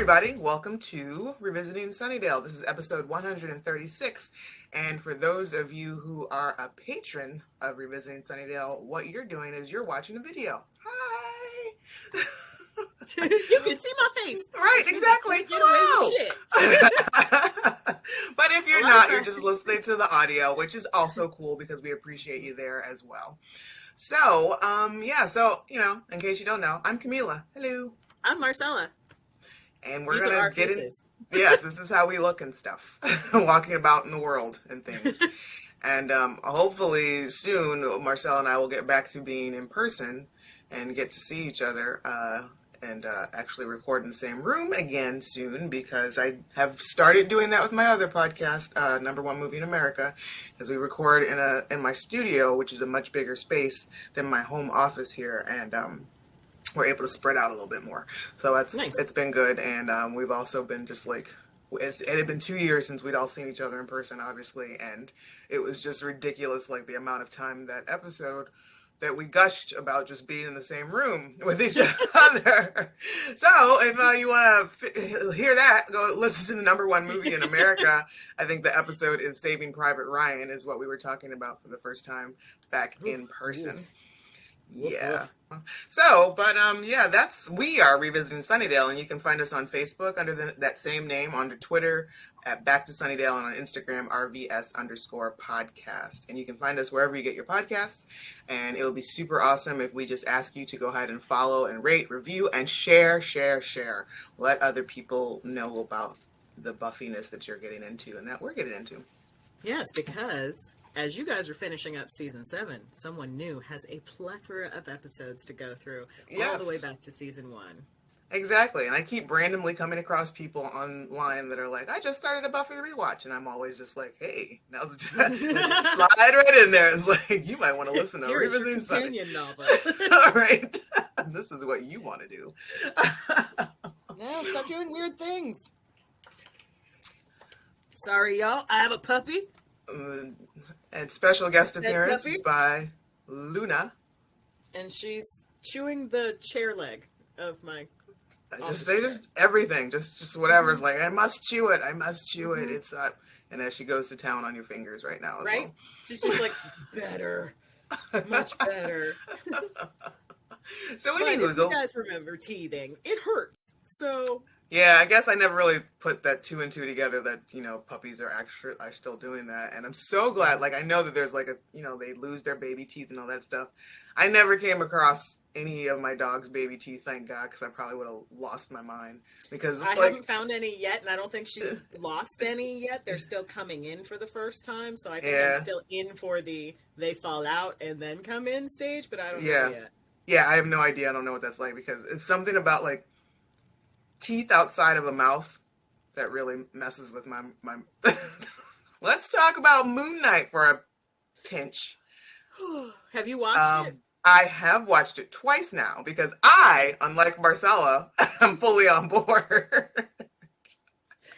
everybody. Welcome to Revisiting Sunnydale. This is episode 136. And for those of you who are a patron of Revisiting Sunnydale, what you're doing is you're watching a video. Hi! You can see my face. Right, exactly. Hello! But if you're not, you're just listening to the audio, which is also cool because we appreciate you there as well. So, in case you don't know, I'm Camila. Hello. I'm Marcella. And we're going to get in. Yes, this is how we look and stuff. Walking about in the world and things. And hopefully soon, Marcella and I will get back to being in person and get to see each other and actually record in the same room again soon, because I have started doing that with my other podcast, Number One Movie in America, as we record in my studio, which is a much bigger space than my home office here. And we're able to spread out a little bit more. So that's nice. It's been good. And we've also been just like, it had been 2 years since we'd all seen each other in person, obviously. And it was just ridiculous, like the amount of time that episode that we gushed about just being in the same room with each other. So if you want to hear that, go listen to the Number One Movie in America. I think the episode is Saving Private Ryan, is what we were talking about for the first time back in person. Yeah. So, but we are Revisiting Sunnydale, and you can find us on Facebook under that same name, on Twitter at Back to Sunnydale, and on Instagram RVS_podcast. And you can find us wherever you get your podcasts, and it would be super awesome if we just ask you to go ahead and follow and rate, review, and share. Let other people know about the buffiness that you're getting into and that we're getting into. Yes, because as you guys are finishing up season 7, someone new has a plethora of episodes to go through, all the way back to season 1. Exactly. And I keep randomly coming across people online that are like, I just started a Buffy rewatch. And I'm always just like, hey, now's the time. Slide right in there. It's like, you might want to listen to Revisiting companion novel. All right. This is what you want to do. No, stop doing weird things. Sorry, y'all. I have a puppy. And special guest appearance by Luna. And she's chewing the chair leg of my everything, just whatever. It's like, I must chew it. It's and as she goes to town on your fingers right now as well. She's just like, better, much better. So if you guys remember teething, it hurts. So yeah, I guess I never really put that 2 and 2 together, that, puppies are still doing that. And I'm so glad, like, I know that there's like they lose their baby teeth and all that stuff. I never came across any of my dog's baby teeth, thank God, because I probably would have lost my mind. Because I haven't found any yet, and I don't think she's lost any yet. They're still coming in for the first time, so I think I'm still in for the they fall out and then come in stage, but I don't know yet. Yeah, I have no idea. I don't know what that's like, because it's something about, like, teeth outside of a mouth that really messes with my Let's talk about Moon Knight for a pinch. Have you watched it? I have watched it twice now, because I, unlike Marcella, am fully on board.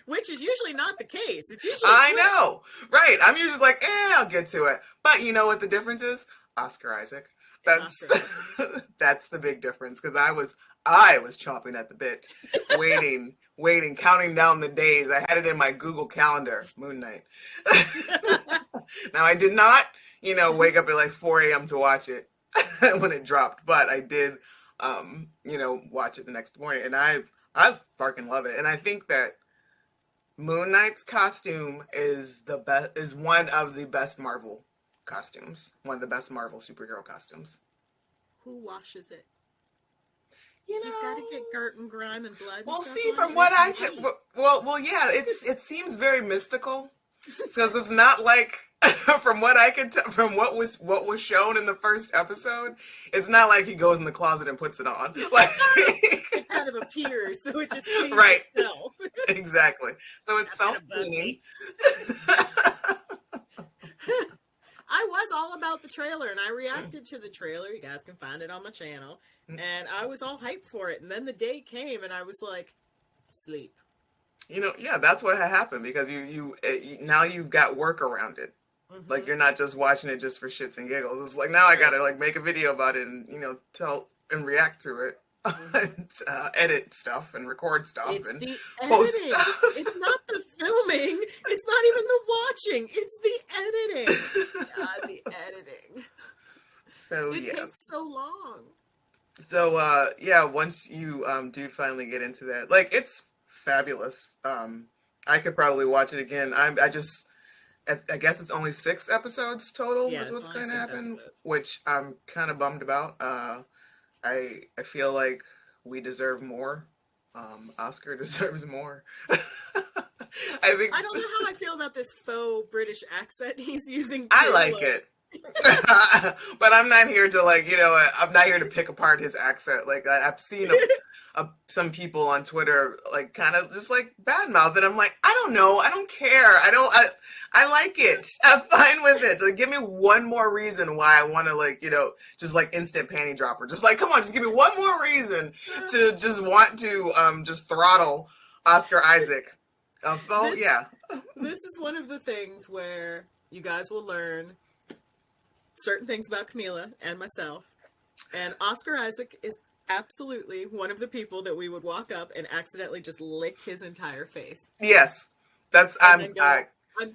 Which is usually not the case. It's usually I know. Right. I'm usually like, I'll get to it. But you know what the difference is? Oscar Isaac. That's the big difference, because I was chomping at the bit, waiting, counting down the days. I had it in my Google Calendar, Moon Knight. Now, I did not, wake up at like 4 a.m. to watch it when it dropped, but I did, watch it the next morning, and I fucking love it. And I think that Moon Knight's costume is one of the best Marvel costumes, one of the best Marvel superhero costumes. Who washes it? He's got to get dirt and grime and blood. Well, see, from what I can, it seems very mystical, because it's not like, from what I can tell, from what was shown in the first episode, it's not like he goes in the closet and puts it on. Like, it kind of appears, so it just cleans itself. Exactly. So it's self-cleaning. I was all about the trailer, and I reacted to the trailer. You guys can find it on my channel. And I was all hyped for it. And then the day came, and I was like, sleep. That's what happened, because you now you've got work around it. Mm-hmm. Like, you're not just watching it just for shits and giggles. It's like, now I gotta, like, make a video about it and, tell and react to it. and edit stuff and record stuff It's and the post editing. stuff. It's not the filming. It's not even the watching. It's the editing. God, the editing. So It yes. takes so long. So yeah, once you do finally get into that, like, it's fabulous. I could probably watch it again. I guess it's only 6 episodes total Yeah, is it's what's only going to 6 happen, episodes. which I'm kind of bummed about. I feel like we deserve more. Oscar deserves more. I think I don't know how I feel about this faux British accent he's using too. I like it. But I'm not here to, like, I'm not here to pick apart his accent. Like, I've seen some people on Twitter, like, kind of just, like, badmouth it. I'm like, I don't know. I don't care. I like it. I'm fine with it. Like, give me one more reason why I want to, like, just, like, instant panty dropper. Just, like, come on, just give me one more reason to just want to just throttle Oscar Isaac. Yeah. This is one of the things where you guys will learn certain things about Camila and myself. And Oscar Isaac is absolutely one of the people that we would walk up and accidentally just lick his entire face. Yes. I'm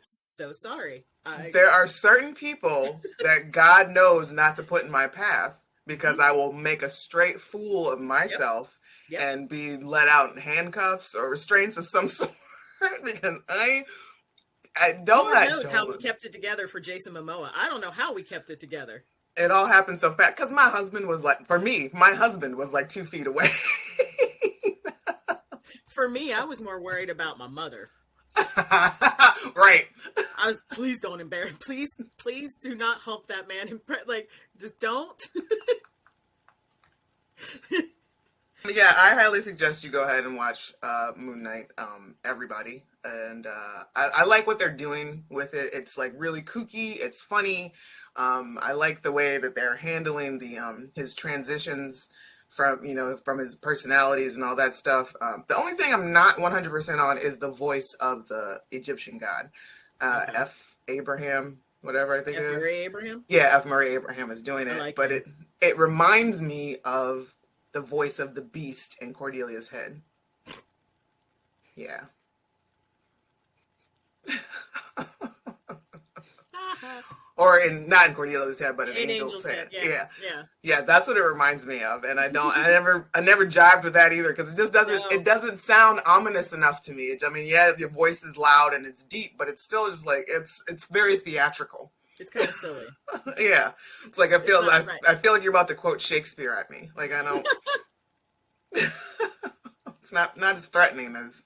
so sorry. There are certain people that God knows not to put in my path because I will make a straight fool of myself and be let out in handcuffs or restraints of some sort because I don't Lord let knows Joel. how we kept it together for Jason Momoa. I don't know how we kept it together. It all happened so fast because my husband was like 2 feet away. For me, I was more worried about my mother. Right. I was, please don't embarrass. Please do not hump that man. Like, just don't. Yeah, I highly suggest you go ahead and watch Moon Knight, everybody. And I like what they're doing with it. It's, like, really kooky. It's funny. I like the way that they're handling his transitions from his personalities and all that stuff. The only thing I'm not 100% on is the voice of the Egyptian god. Okay. F. Abraham, whatever I think it is. F. Murray Abraham? Yeah, F. Murray Abraham is doing it. But it reminds me of the voice of the Beast in Cordelia's Head. Yeah. Or not in Cordelia's Head, but in Angel's Head. Yeah, that's what it reminds me of. And I never jived with that either because it just doesn't sound ominous enough to me. Your voice is loud and it's deep, but it's still just like it's very theatrical. It's kind of silly. Yeah, it's like I feel like you're about to quote Shakespeare at me. Like, I know it's not as threatening as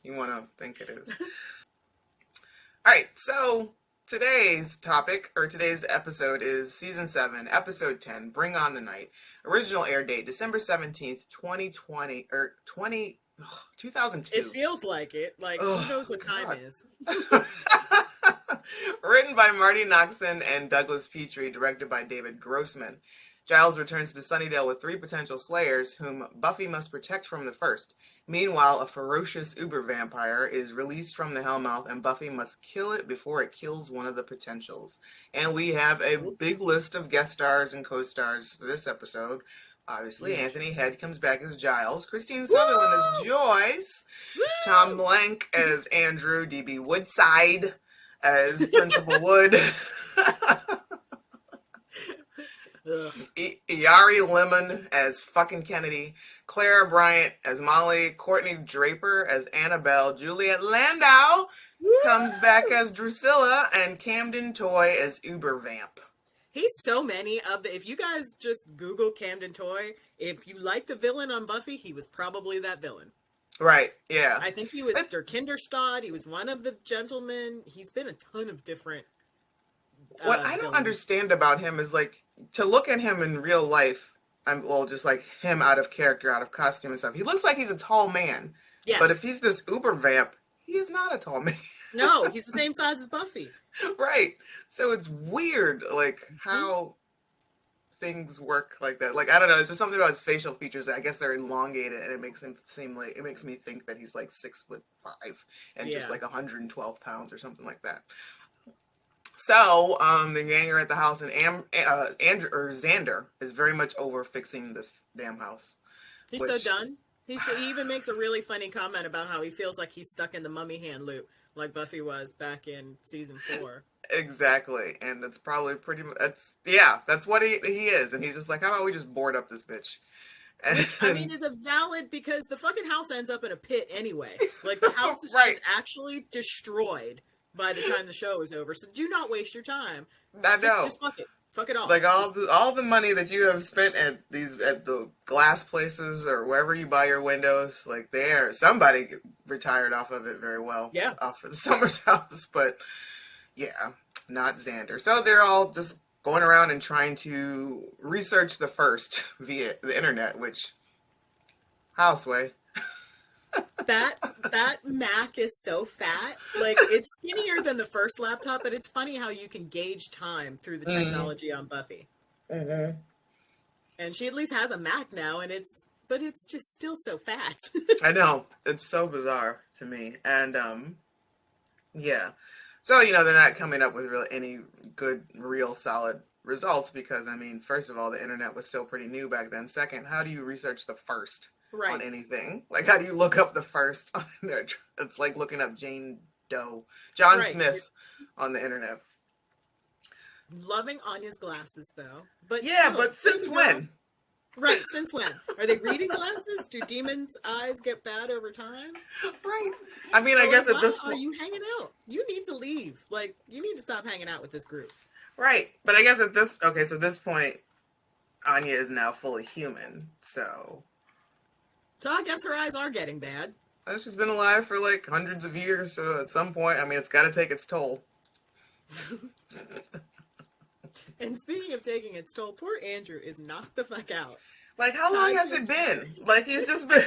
you want to think it is. All right, so today's topic, or today's episode, is Season 7, Episode 10, Bring On the Night. Original air date, December 17th, 2020, or 2002. It feels like it. Like, who knows what time is? Written by Marty Noxon and Douglas Petrie, directed by David Grossman. Giles returns to Sunnydale with 3 potential slayers, whom Buffy must protect from the first. Meanwhile, a ferocious uber vampire is released from the Hellmouth, and Buffy must kill it before it kills one of the potentials. And we have a big list of guest stars and co-stars for this episode. Obviously, Anthony Head comes back as Giles, Christine Sutherland as Joyce, Tom Blank as Andrew, D.B. Woodside as Principal Wood, Iari Lemon as fucking Kennedy, Clara Bryant as Molly, Courtney Draper as Annabelle, Juliet Landau comes back as Drusilla, and Camden Toy as Uber Vamp. He's so many of the. If you guys just Google Camden Toy, if you like the villain on Buffy, he was probably that villain. Right, yeah. I think he was Der Kinderstadt. He was one of the gentlemen. He's been a ton of different. What I don't understand about him is, like, to look at him in real life, just like him out of character, out of costume and stuff, he looks like he's a tall man. Yes. But if he's this uber vamp, he is not a tall man. No, he's the same size as Buffy. Right. So it's weird, like, how things work like that. Like, I don't know, it's just something about his facial features that I guess they're elongated, and it makes me think that he's like 6'5" and just like 112 pounds or something like that. So, the gang are at the house, and Xander is very much over fixing this damn house. He's so done. He even makes a really funny comment about how he feels like he's stuck in the mummy hand loop, like Buffy was back in season 4. Exactly, and that's probably pretty much that's what he is, and he's just like, how about we just board up this bitch? Which, I mean, is a valid, because the fucking house ends up in a pit anyway. Like, the house is right. just actually destroyed by the time the show is over. So do not waste your time. I know. Just fuck it. Fuck it all. Like all the money that you have spent at the glass places or wherever you buy your windows, like somebody retired off of it very well. Yeah. Off of the Summers house, but yeah, not Xander. So they're all just going around and trying to research the first via the internet, which houseway. That Mac is so fat. Like, it's skinnier than the first laptop, but it's funny how you can gauge time through the technology on Buffy. Mm-hmm. And she at least has a Mac now, but it's just still so fat. I know. It's so bizarre to me. And yeah. So, they're not coming up with really any good, real, solid results because, I mean, first of all, the internet was still pretty new back then. Second, how do you research the first on anything? Like, how do you look up the first on internet? It's like looking up John Smith on the internet. Loving Anya's glasses, though. But yeah, but since when? Right, since when? Are they reading glasses? Do demons' eyes get bad over time? Right. I mean, I guess at this point... Are you hanging out? You need to leave. Like, you need to stop hanging out with this group. Right. But I guess at this... Okay, so this point, Anya is now fully human, so... So I guess her eyes are getting bad. She's been alive for, like, hundreds of years, so at some point, I mean, it's got to take its toll. And speaking of taking its toll, poor Andrew is knocked the fuck out. Like, how long has it been? Like, he's just been...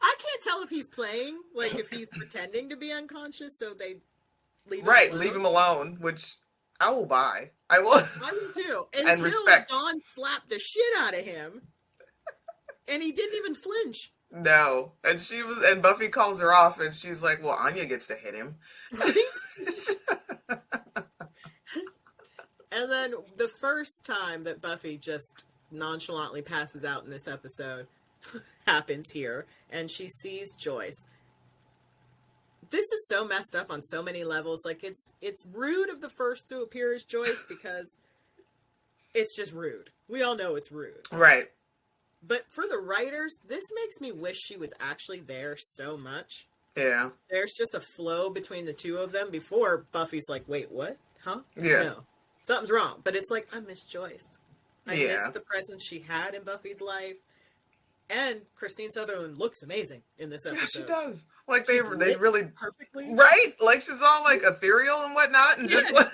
I can't tell if he's playing, like, if he's pretending to be unconscious, so they leave him alone. Leave him alone, which I will buy. I will. I will too. And respect. Dawn slapped the shit out of him, and he didn't even flinch. No. And Buffy calls her off, and she's like, well, Anya gets to hit him. And then the first time that Buffy just nonchalantly passes out in this episode happens here, and she sees Joyce. This is so messed up on so many levels. Like, it's rude of the first to appear as Joyce because it's just rude. We all know it's rude. Right. But for the writers, this makes me wish she was actually there so much. Yeah. There's just a flow between the two of them before Buffy's like, wait, what? Huh? Yeah. No. Something's wrong. But it's like, I miss Joyce. I miss Yeah. the presence she had in Buffy's life. And Christine Sutherland looks amazing in this episode. Yeah, she does. Like, they really... Perfectly. Right? Like, she's all, like, ethereal and whatnot. And just, like...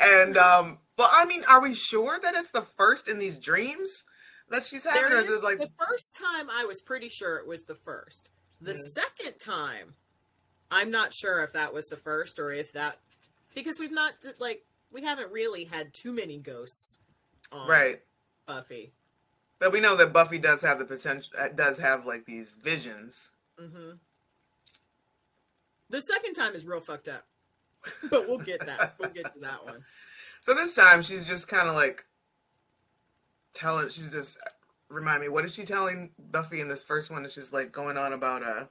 And, but, I mean, are we sure that it's the first in these dreams that she's having? Or is it, like... The first time, I was pretty sure it was the first. The second time, I'm not sure if that was the first or if that... Because we've not, like, we haven't really had too many ghosts on Buffy. But we know that Buffy does have the potential, does have, like, these visions. Mm-hmm. The second time is real fucked up. But we'll get to that one. So this time, she's just kind of, like, remind me, what is she telling Buffy in this first one? It's just, like, going on about,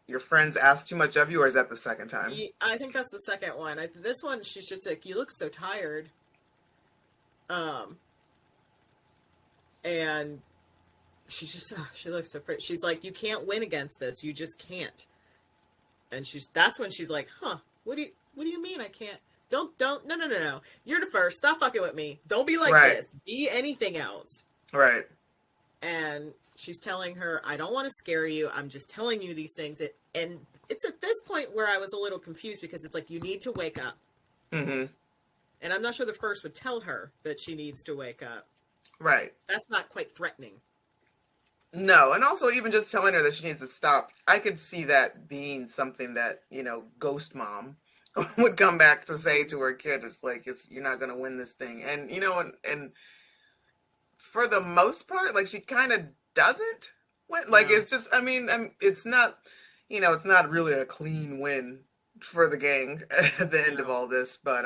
your friends ask too much of you, or is that the second time? I think that's the second one. This one, she's just like, you look so tired. And she's just, she looks so pretty. She's like, you can't win against this. You just can't. And that's when she's like, huh, what do you mean I can't? No. You're the first. Stop fucking with me. Don't be like this. Be anything else. Right. And she's telling her, I don't want to scare you. I'm just telling you these things. And it's at this point where I was a little confused because it's like, you need to wake up. Mm-hmm. And I'm not sure the first would tell her that she needs to wake up. Right. That's not quite threatening. No, and also even just telling her that she needs to stop. I could see that being something that, Ghost Mom would come back to say to her kid. It's like, you're not going to win this thing. And, and for the most part, like, she kind of doesn't win. Like, it's just, I mean, it's not, it's not really a clean win for the gang at the end of all this. But,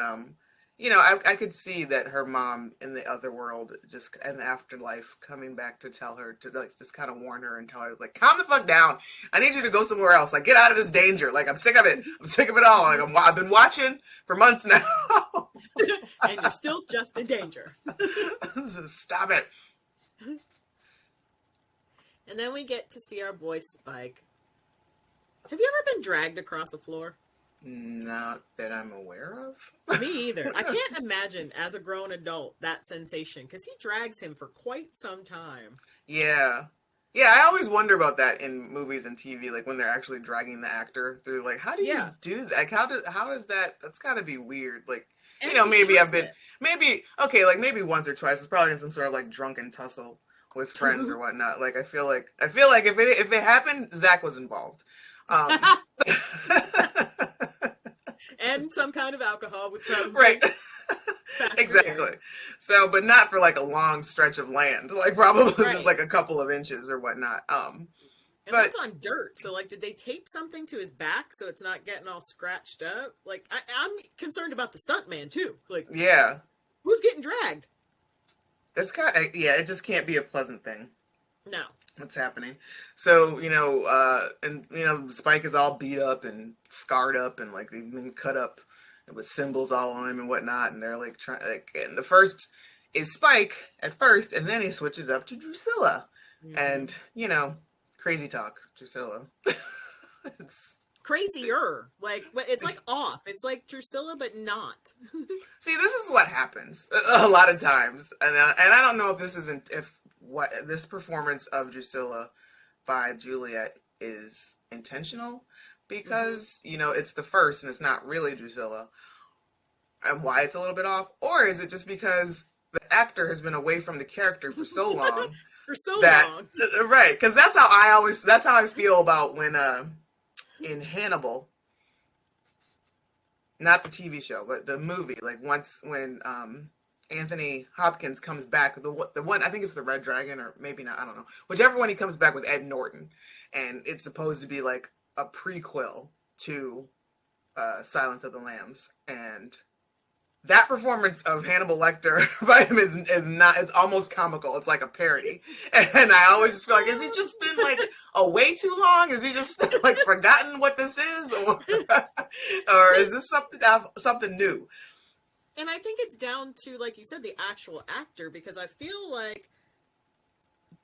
I could see that her mom in the other world, just in the afterlife, coming back to tell her to like just kind of warn her and tell her like, calm the fuck down. I need you to go somewhere else. Like, get out of this danger. Like, I'm sick of it. I'm sick of it all. Like, I've been watching for months now. And you're still just in danger. Stop it. And then we get to see our boy Spike. Have you ever been dragged across a floor? Not that I'm aware of. Me either. I can't imagine as a grown adult that sensation because he drags him for quite some time. Yeah. Yeah, I always wonder about that in movies and TV, like when they're actually dragging the actor through. Like, how do you do that? Like, how does that? That's got to be weird. Like, and maybe I've been maybe once or twice. It's probably in some sort of like drunken tussle with friends or whatnot. Like, I feel like if it happened, Zach was involved. And some kind of alcohol was probably right. Exactly. So, but not for like a long stretch of land, like probably just like a couple of inches or whatnot. And that's on dirt. So, like, did they tape something to his back so it's not getting all scratched up? Like, I'm concerned about the stuntman too. Like, yeah, who's getting dragged? It's it just can't be a pleasant thing. No. What's happening? So, Spike is all beat up and scarred up and like they've been cut up with symbols all on him and whatnot, and they're like trying and the first is Spike at first, and then he switches up to Drusilla. Mm-hmm. And crazy talk, Drusilla. It's crazier. Like, it's like off. It's like Drusilla, but not. See, this is what happens a lot of times, and I don't know if this isn't what this performance of Drusilla by Juliet is intentional, because it's the first and it's not really Drusilla, and why it's a little bit off, or is it just because the actor has been away from the character for so long long, right? Because that's how I feel about when in Hannibal, not the TV show but the movie, like once when Anthony Hopkins comes back, the one, I think it's the Red Dragon, or maybe not, I don't know. Whichever one he comes back with Ed Norton, and it's supposed to be like a prequel to Silence of the Lambs, and that performance of Hannibal Lecter by him is not, it's almost comical. It's like a parody, and I always just feel like, has he just been like away too long? Is he just like forgotten what this is, or is this something new? And I think it's down to, like you said, the actual actor, because I feel like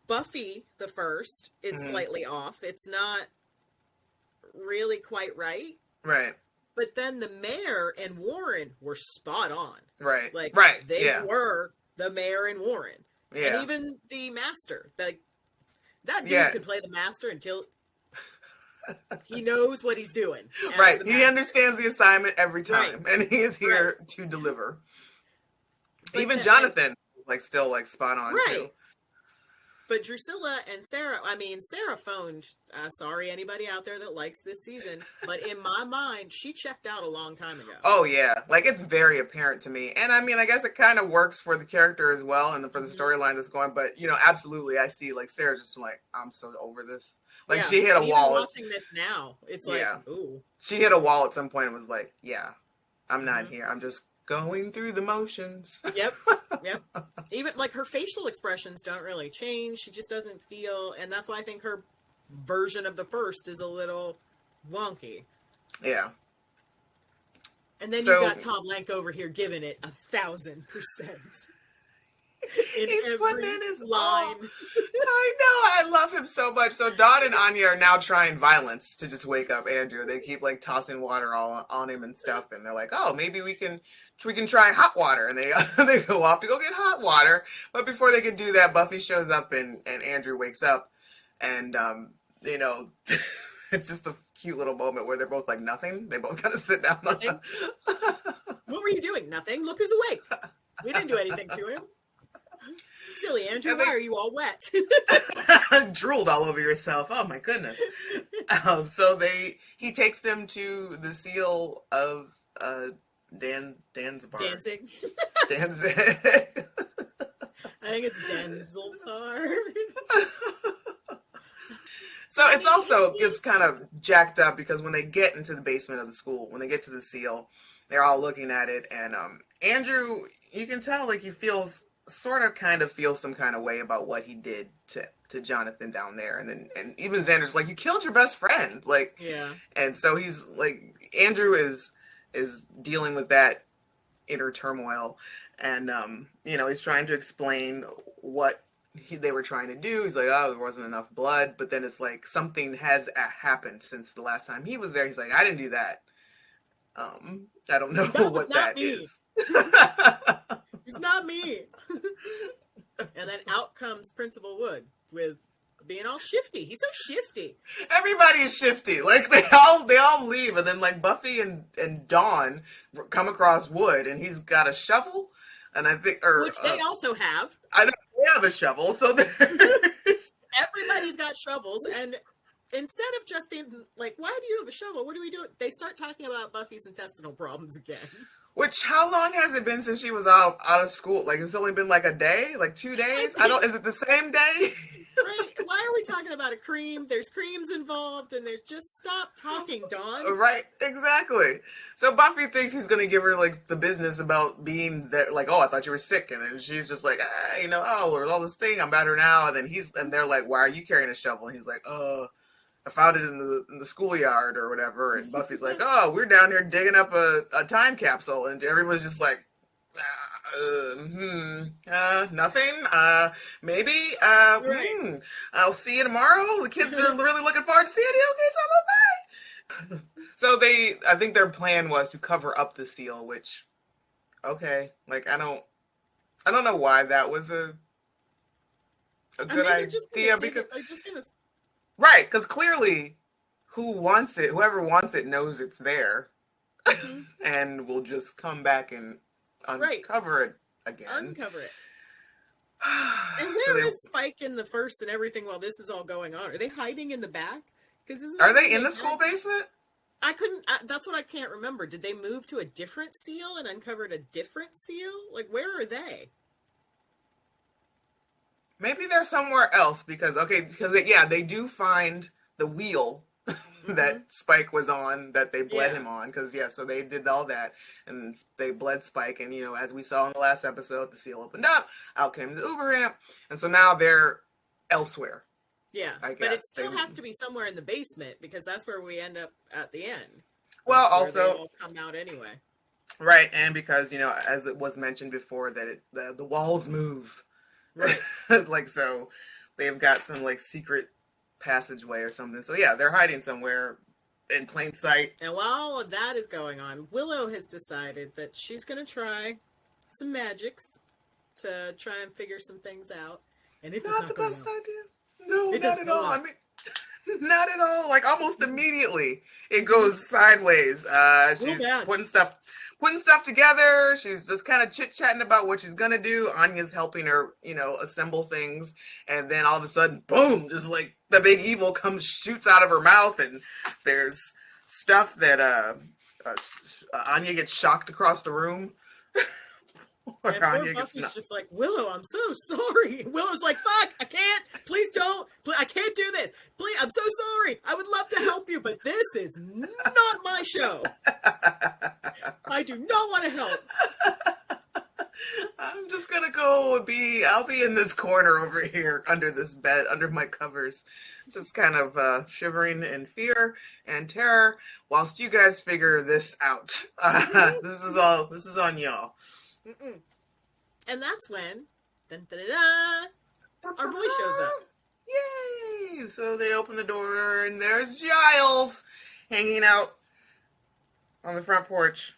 Buffy the first is slightly off. It's not really quite right. Right. But then the mayor and Warren were spot on. Right. Like, right. They were the mayor and Warren. Yeah. And even the master. Like, that dude could play the master until he knows what he's doing. Right. He understands the assignment every time. Right. And he is here to deliver. But even Jonathan, still spot on too. But Drusilla and Sarah, Sarah phoned, sorry anybody out there that likes this season, but in my mind, she checked out a long time ago. Oh yeah. It's very apparent to me. And I guess it kind of works for the character as well and for the storyline that's going, but absolutely I see Sarah just I'm so over this. She hit a wall. Watching this now, it's ooh. She hit a wall at some point and was like, yeah, I'm not here. I'm just going through the motions. Yep. Even her facial expressions don't really change. She just doesn't feel, and that's why I think her version of the first is a little wonky. Yeah. And then you got Tom Lenk over here giving it 1,000%. He's putting in his line. I know, I love him so much. So Dawn and Anya are now trying violence to just wake up Andrew. They keep tossing water all on him and stuff, and they're like, "Oh, maybe we can try hot water." And they go off to go get hot water. But before they can do that, Buffy shows up and Andrew wakes up, and it's just a cute little moment where they're both like nothing. They both kind of sit down. What were you doing? Nothing. Look who's awake. We didn't do anything to him. Silly Andrew, why are you all wet? Drooled all over yourself. Oh my goodness. So he takes them to the seal of Danzibar. Danzig. Danzig. I think it's Denzilthar. So it's also just kind of jacked up because when they get into the basement of the school, when they get to the seal, they're all looking at it, and Andrew, you can tell like he feels kind of feels some kind of way about what he did to Jonathan down there, and even Xander's like, you killed your best friend, like, yeah, and so he's like, Andrew is dealing with that inner turmoil, and he's trying to explain what they were trying to do. He's like, oh, there wasn't enough blood, but then it's like something has happened since the last time he was there. He's like, I didn't do that. I don't know what that is. It's not me. And then out comes Principal Wood with being all shifty. He's so shifty. Everybody is shifty. Like they all leave, and then like Buffy and Dawn come across Wood, and he's got a shovel, and I think, which they also have. I don't have a shovel, so there's everybody's got shovels, and instead of just being like, why do you have a shovel? What do we do? They start talking about Buffy's intestinal problems again. Which, how long has it been since she was out of school? Like, it's only been like a day? Like 2 days? Is it the same day? Right. Why are we talking about a cream? There's creams involved, and there's just stop talking, Dawn. Right, exactly. So Buffy thinks he's going to give her, like, the business about being there. Like, oh, I thought you were sick. And then she's just like, there's all this thing. I'm better now. And then they're like, why are you carrying a shovel? And he's like, I found it in the schoolyard or whatever. And Buffy's like, oh, we're down here digging up a time capsule. And everyone's just like, nothing. Maybe. Right. I'll see you tomorrow. The kids are really looking forward to seeing you. Okay, so bye. So I think their plan was to cover up the seal, which, okay, like I don't know why that was a good idea, because they're just gonna. Right, because clearly, whoever wants it knows it's there, and will just come back and uncover it again. Uncover it. And where is Spike in the first and everything while this is all going on? Are they hiding in the back? Are they in the school basement? That's what I can't remember. Did they move to a different seal and uncovered a different seal? Like, where are they? Maybe they're somewhere else because they do find the wheel that Spike was on, that they bled him on, so they did all that, and they bled Spike, and as we saw in the last episode, the seal opened up, out came the Uber ramp, and so now they're elsewhere. Yeah, I guess. But it still has to be somewhere in the basement because that's where we end up at the end. Well, that's where also they all come out anyway. Right, and because as it was mentioned before, that the walls move. Right. Like, so they've got some like secret passageway or something. So yeah, they're hiding somewhere in plain sight. And while all of that is going on, Willow has decided that she's going to try some magics to try and figure some things out. And it does not go well. Not the best idea. No, not at all. I mean, not at all. Like almost immediately, it goes sideways. She's putting stuff together. She's just kind of chit-chatting about what she's gonna do. Anya's helping her, assemble things, and then all of a sudden, boom! Just like the big evil shoots out of her mouth, and there's stuff that Anya gets shocked across the room. And poor Buffy's just like, Willow, I'm so sorry. Willow's like, fuck, I can't. Please don't. I can't do this. Please, I'm so sorry. I would love to help you, but this is not my show. I do not want to help. I'm just gonna I'll be in this corner over here under this bed, under my covers, just kind of shivering in fear and terror whilst you guys figure this out. This is on y'all. Mm-mm. And that's when our boy shows up. Yay! So they open the door and there's Giles hanging out on the front porch.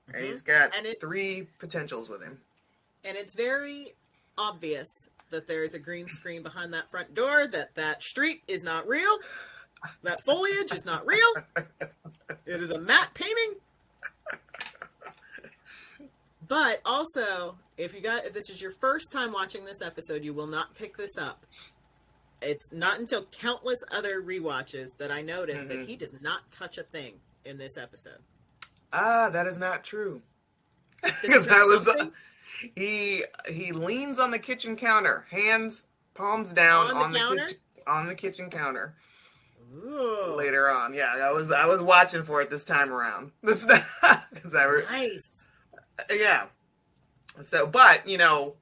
Mm-hmm. And he's got 3 potentials with him. And it's very obvious that there's a green screen behind that front door, that street is not real, that foliage is not real. It is a matte painting. But also, if this is your first time watching this episode, you will not pick this up. It's not until countless other rewatches that I noticed that he does not touch a thing in this episode. That is not true. Because he leans on the kitchen counter, palms down on the kitchen counter. Ooh. later on. Yeah, I was watching for it this time around. This Nice. Yeah. So, but we'll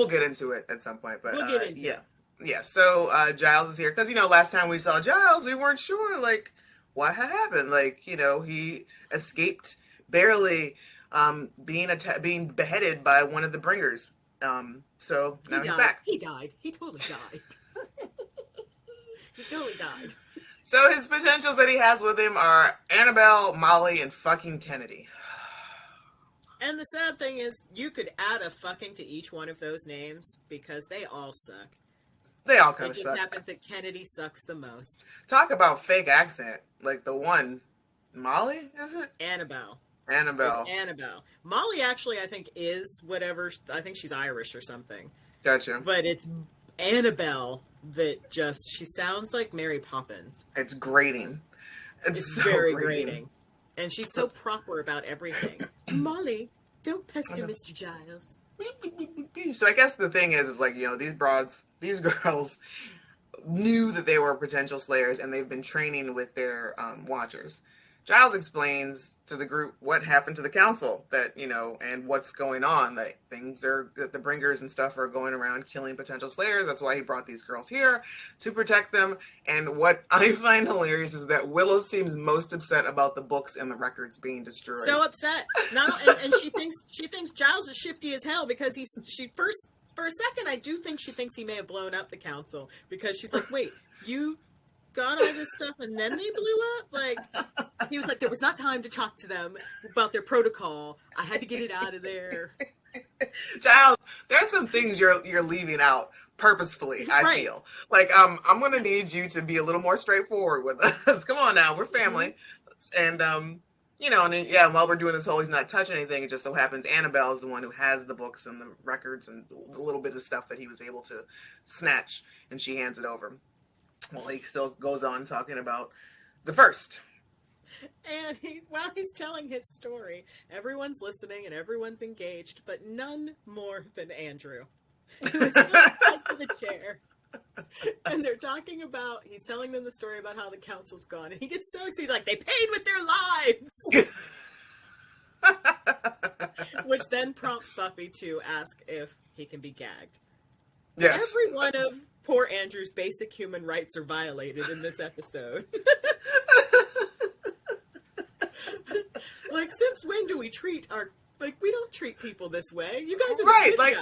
get into it at some point. But We'll get into yeah, it. yeah. So Giles is here because last time we saw Giles, we weren't sure like what had happened. Like he escaped barely being beheaded by one of the bringers. So now he's back. He died. He totally died. He totally died. So his potentials that he has with him are Annabelle, Molly, and fucking Kennedy. And the sad thing is, you could add a fucking to each one of those names because they all suck. They all kind of suck. It suck. just happens that Kennedy sucks the most. Talk about fake accent. Like the one, Molly, is it? Annabelle. Annabelle. It's Annabelle. Molly actually, I think, is whatever. I think she's Irish or something. Gotcha. But it's Annabelle that she sounds like Mary Poppins. It's grating. It's so very grating. And she's so proper about everything. Molly, don't pester Mr. Giles. So I guess the thing is like, these girls knew that they were potential slayers and they've been training with their watchers. Giles explains to the group what happened to the council, that, and what's going on, that that the bringers and stuff are going around killing potential slayers. That's why he brought these girls here, to protect them. And what I find hilarious is that Willow seems most upset about the books and the records being destroyed. So upset. And she thinks Giles is shifty as hell because for a second, I do think she thinks he may have blown up the council, because she's like, wait, you got all this stuff and then they blew up? Like, he was like, there was not time to talk to them about their protocol. I had to get it out of there. Giles, there's some things you're leaving out purposefully, I feel. Like, I'm going to need you to be a little more straightforward with us. Come on now, we're family. Mm-hmm. And, while we're doing this whole he's not touching anything, it just so happens Annabelle is the one who has the books and the records and the little bit of stuff that he was able to snatch, and she hands it over. Well, he still goes on talking about the first. And while he's telling his story, everyone's listening and everyone's engaged, but none more than Andrew. He was tied to the chair. And they're talking about, he's telling them the story about how the council's gone. And he gets so excited, like, they paid with their lives! Which then prompts Buffy to ask if he can be gagged. Yes. Every one of poor Andrew's basic human rights are violated in this episode. Like, since when do we we don't treat people this way. You guys are the good guys.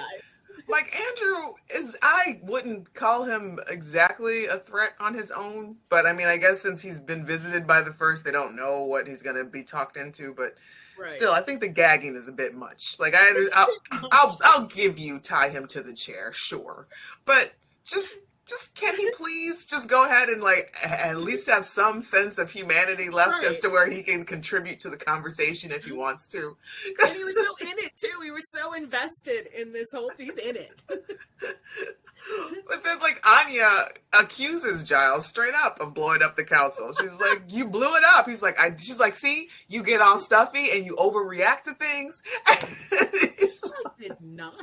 Like, Andrew I wouldn't call him exactly a threat on his own, but I mean, I guess since he's been visited by the first, they don't know what he's going to be talked into, but still, I think the gagging is a bit much. Like, I'll give you tie him to the chair, sure, but just can he please just go ahead and like at least have some sense of humanity left as to where he can contribute to the conversation if he wants to. And he was so in it too. He was so invested in this whole. He's in it. But then, like, Anya accuses Giles straight up of blowing up the council. She's like, "You blew it up." He's like, she's like, "See, you get all stuffy and you overreact to things." I did not.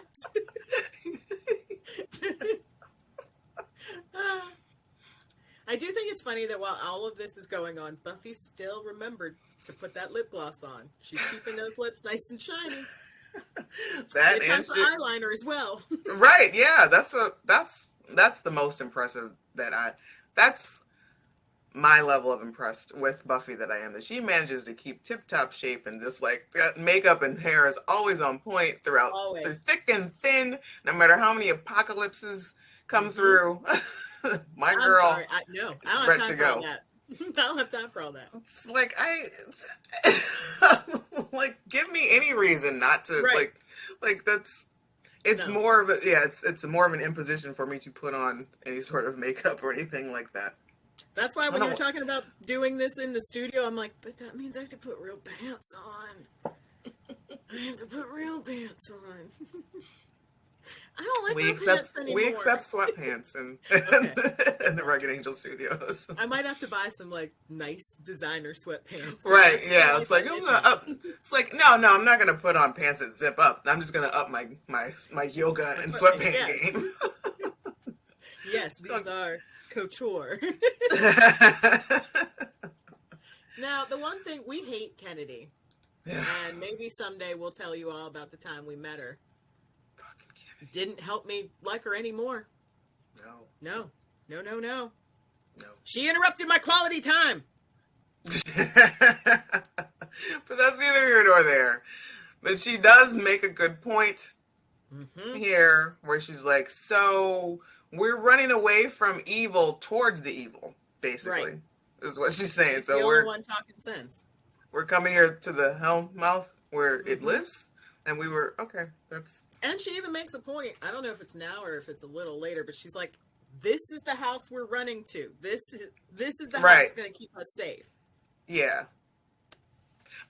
I do think it's funny that while all of this is going on, Buffy still remembered to put that lip gloss on. She's keeping those lips nice and shiny. That and for eyeliner as well. Right? Yeah, that's the most impressive that's my level of impressed with Buffy that I am, that she manages to keep tip-top shape, and just like that makeup and hair is always on point through thick and thin, no matter how many apocalypses come through. My girl. I'm sorry. I don't have time for all that. I don't have time for all that. It's like like, give me any reason not to like that's. It's more of it's more of an imposition for me to put on any sort of makeup or anything like that. That's why when you were talking about doing this in the studio, I'm like, but that means I have to put real pants on. I have to put real pants on. I don't like we accept sweatpants in the Rugged Angel Studios. I might have to buy some like nice designer sweatpants. Right? Yeah. It's like I'm gonna up. It's like no, I'm not gonna put on pants that zip up. I'm just gonna up my yoga and sweatpant game. Yes, these are couture. Now, the one thing, we hate Kennedy. Yeah. And maybe someday we'll tell you all about the time we met her. Didn't help me like her anymore. No. She interrupted my quality time. But that's neither here nor there. But she does make a good point here where she's like, so we're running away from evil towards the evil, basically, is what she's saying. So we're the one talking sense. We're coming here to the hell mouth where it lives. And we were, okay, that's... And she even makes a point. I don't know if it's now or if it's a little later, but she's like, this is the house we're running to. This is the house that's going to keep us safe. Yeah.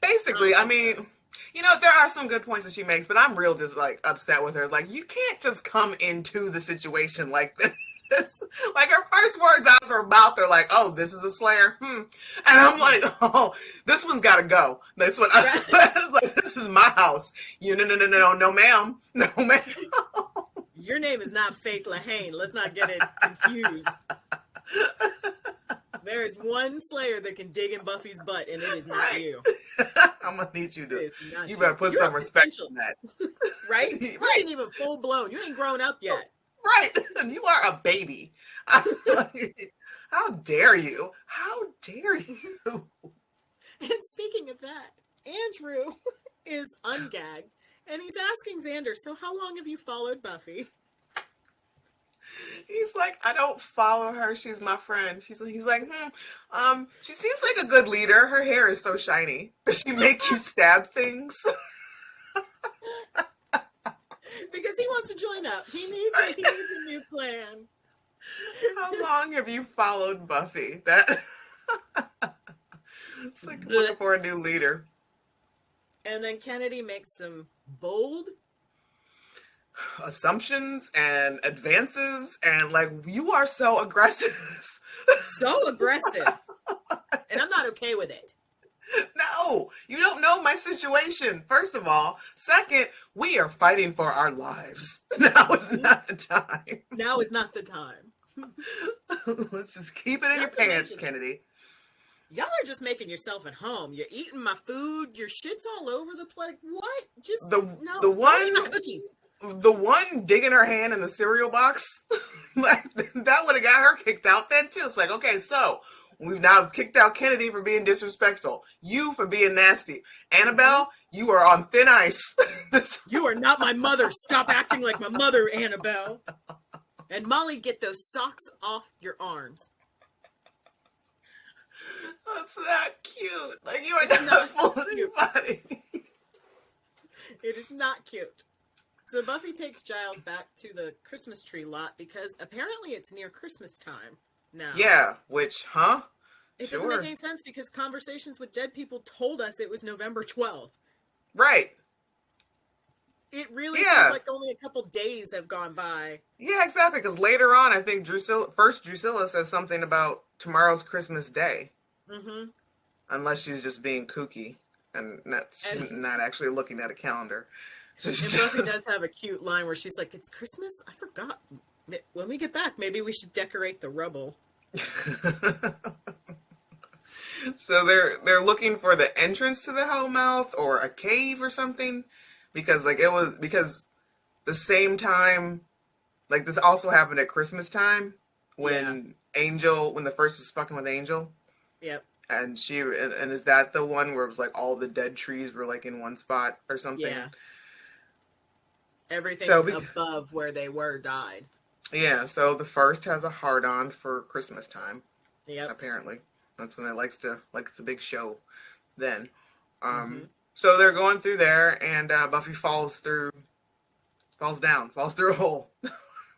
Basically, I mean, you know, there are some good points that she makes, but I'm real just, like, upset with her. Like, you can't just come into the situation like this. Like, her first words out of her mouth are like, oh, this is a slayer. And I'm like, oh, this one's got to go. That's what I said. Like, this is my house. No, ma'am. No, ma'am. Your name is not Faith Lahane. Let's not get it confused. There is one slayer that can dig in Buffy's butt, and it is not you. I'm going to need you to. You You better put some respect on that. Right? You ain't even full blown. You ain't grown up yet. Right. You are a baby. How dare you? How dare you? And speaking of that, Andrew is ungagged, and he's asking Xander, so how long have you followed Buffy? He's like, I don't follow her. She's my friend. He's like, she seems like a good leader. Her hair is so shiny. Does she make you stab things? Because he wants to join up. He needs a new plan. How long have you followed Buffy? That it's like looking for a new leader. And then Kennedy makes some bold assumptions and advances, and like, you are so aggressive. So aggressive. And I'm not okay with it. No, you don't know my situation, first of all. Second, we are fighting for our lives. Now is not the time. Now is not the time. Let's just keep it in your pants, Kennedy. Y'all are just making yourself at home. You're eating my food. Your shit's all over the place. What? Just the one digging her hand in the cereal box, like, that would have got her kicked out then too. It's like, okay, so we've now kicked out Kennedy for being disrespectful. You for being nasty. Annabelle, you are on thin ice. You are not my mother. Stop acting like my mother, Annabelle. And Molly, get those socks off your arms. That's not cute. Like, you are not fooling anybody. It is not cute. So Buffy takes Giles back to the Christmas tree lot because apparently it's near Christmas time now. Yeah, which, It doesn't make any sense because Conversations with Dead People told us it was November 12th. Right. It really seems like only a couple days have gone by. Yeah, exactly. Because later on, I think Drusilla says something about tomorrow's Christmas Day. Mm-hmm. Unless she's just being kooky and not actually looking at a calendar. And Buffy does have a cute line where she's like, "It's Christmas? I forgot. When we get back, maybe we should decorate the rubble." So they're looking for the entrance to the Hellmouth or a cave or something, because the same time, like, this also happened at Christmas time when when the first was fucking with Angel. Yep. And and is that the one where it was like all the dead trees were like in one spot or something? Yeah. Everything above where they were died. Yeah, so the first has a hard-on for Christmas time. Yep. Apparently. That's when it likes the big show then. So they're going through there, and Buffy falls through a hole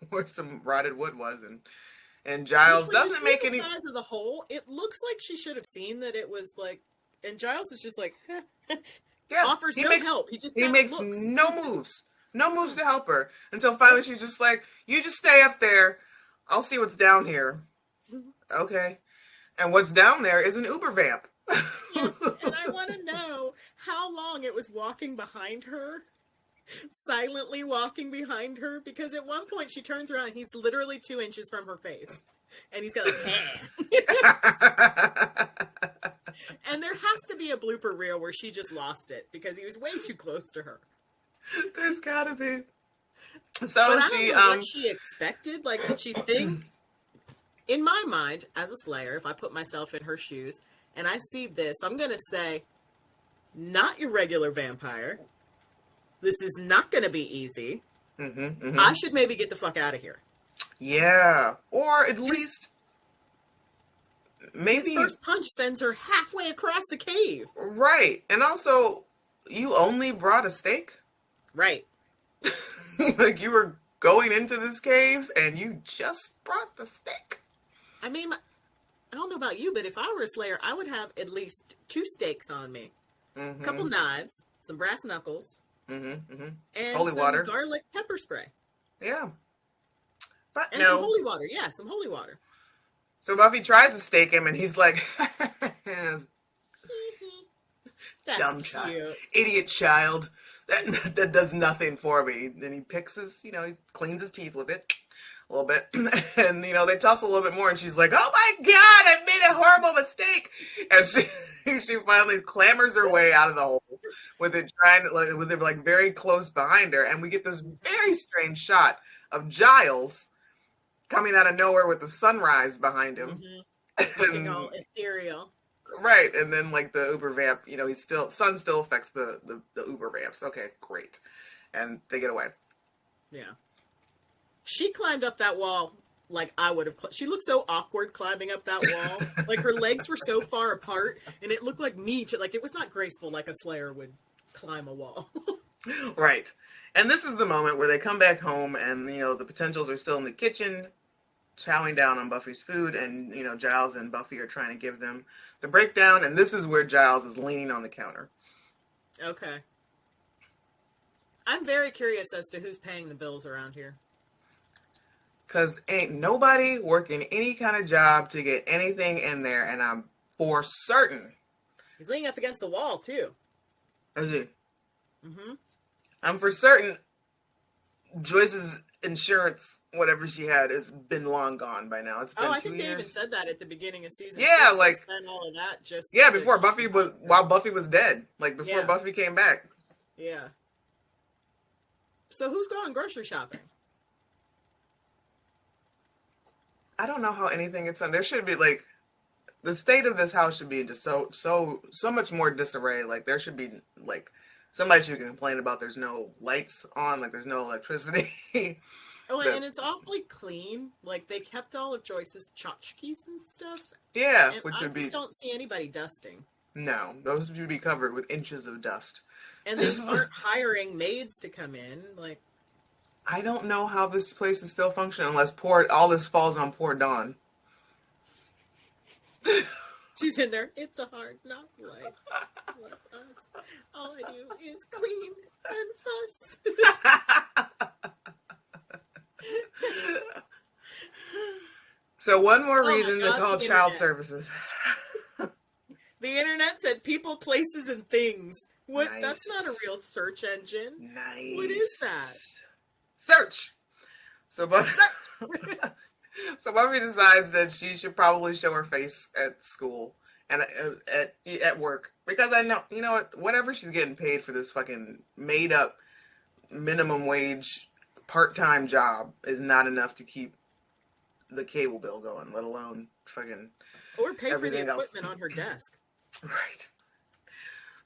where some rotted wood was, and Giles doesn't make any... The size of the hole, it looks like she should have seen that it was like... And Giles is just like... offers no help. He makes looks. No moves. No moves to help her. Until finally she's just like, you just stay up there. I'll see what's down here. Okay. And what's down there is an Uber vamp. Yes, and I want to know how long it was walking behind her. Silently walking behind her. Because at one point she turns around and he's literally 2 inches from her face. And he's got like, hey. And there has to be a blooper reel where she just lost it because he was way too close to her. There's gotta be. So but I don't know what she expected. Like, did she think? In my mind, as a Slayer, if I put myself in her shoes and I see this, I'm gonna say, not your regular vampire. This is not gonna be easy. I should maybe get the fuck out of here. Yeah, or at least maybe his first punch sends her halfway across the cave. Right, and also, you only brought a steak? Right. Like, you were going into this cave and you just brought the steak? I mean, I don't know about you, but if I were a Slayer, I would have at least 2 steaks on me. A couple knives, some brass knuckles, and holy some water, garlic pepper spray. Yeah. But and some holy water. Yeah, some holy water. So Buffy tries to stake him and he's like, dumb child. Idiot child. That does nothing for me. Then he picks his, he cleans his teeth with it a little bit. And, they tussle a little bit more. And she's like, oh my God, I made a horrible mistake. And she finally clambers her way out of the hole with it very close behind her. And we get this very strange shot of Giles coming out of nowhere with the sunrise behind him. Looking all ethereal. Right, and then the uber vamp, sun still affects the uber vamps. Okay, great. And they get away. Yeah. She climbed up that wall like I would have. She looked so awkward climbing up that wall. Like her legs were so far apart, and it looked like me. It was not graceful like a Slayer would climb a wall. Right. And this is the moment where they come back home and, the potentials are still in the kitchen, chowing down on Buffy's food, and, Giles and Buffy are trying to give them the breakdown, and this is where Giles is leaning on the counter. Okay. I'm very curious as to who's paying the bills around here. Because ain't nobody working any kind of job to get anything in there, and I'm for certain. He's leaning up against the wall, too. Is he? I'm for certain Joyce's insurance, whatever she had, has been long gone by now. It's been 2 years. I think they even said that at the beginning of season 6. They spent all of that just before while Buffy was dead. Before Buffy came back. Yeah. So who's going grocery shopping? I don't know how anything gets done. There should be the state of this house should be just so much more disarray. There should be somebody should complain about there's no lights on, there's no electricity. And it's awfully clean. They kept all of Joyce's tchotchkes and stuff. Yeah, and I just don't see anybody dusting. No, those should be covered with inches of dust. And they aren't hiring maids to come in. I don't know how this place is still functioning unless all this falls on poor Dawn. She's in there. It's a hard knock life. Like us. All I do is clean and fuss. So one more reason to call child services. The internet said people, places, and things. What? Nice. That's not a real search engine. Nice. What is that? Search. So Buffy decides that she should probably show her face at school and at work, because I know, whatever she's getting paid for this fucking made up minimum wage part-time job is not enough to keep the cable bill going, let alone fucking or pay for the else. equipment on her desk. Right.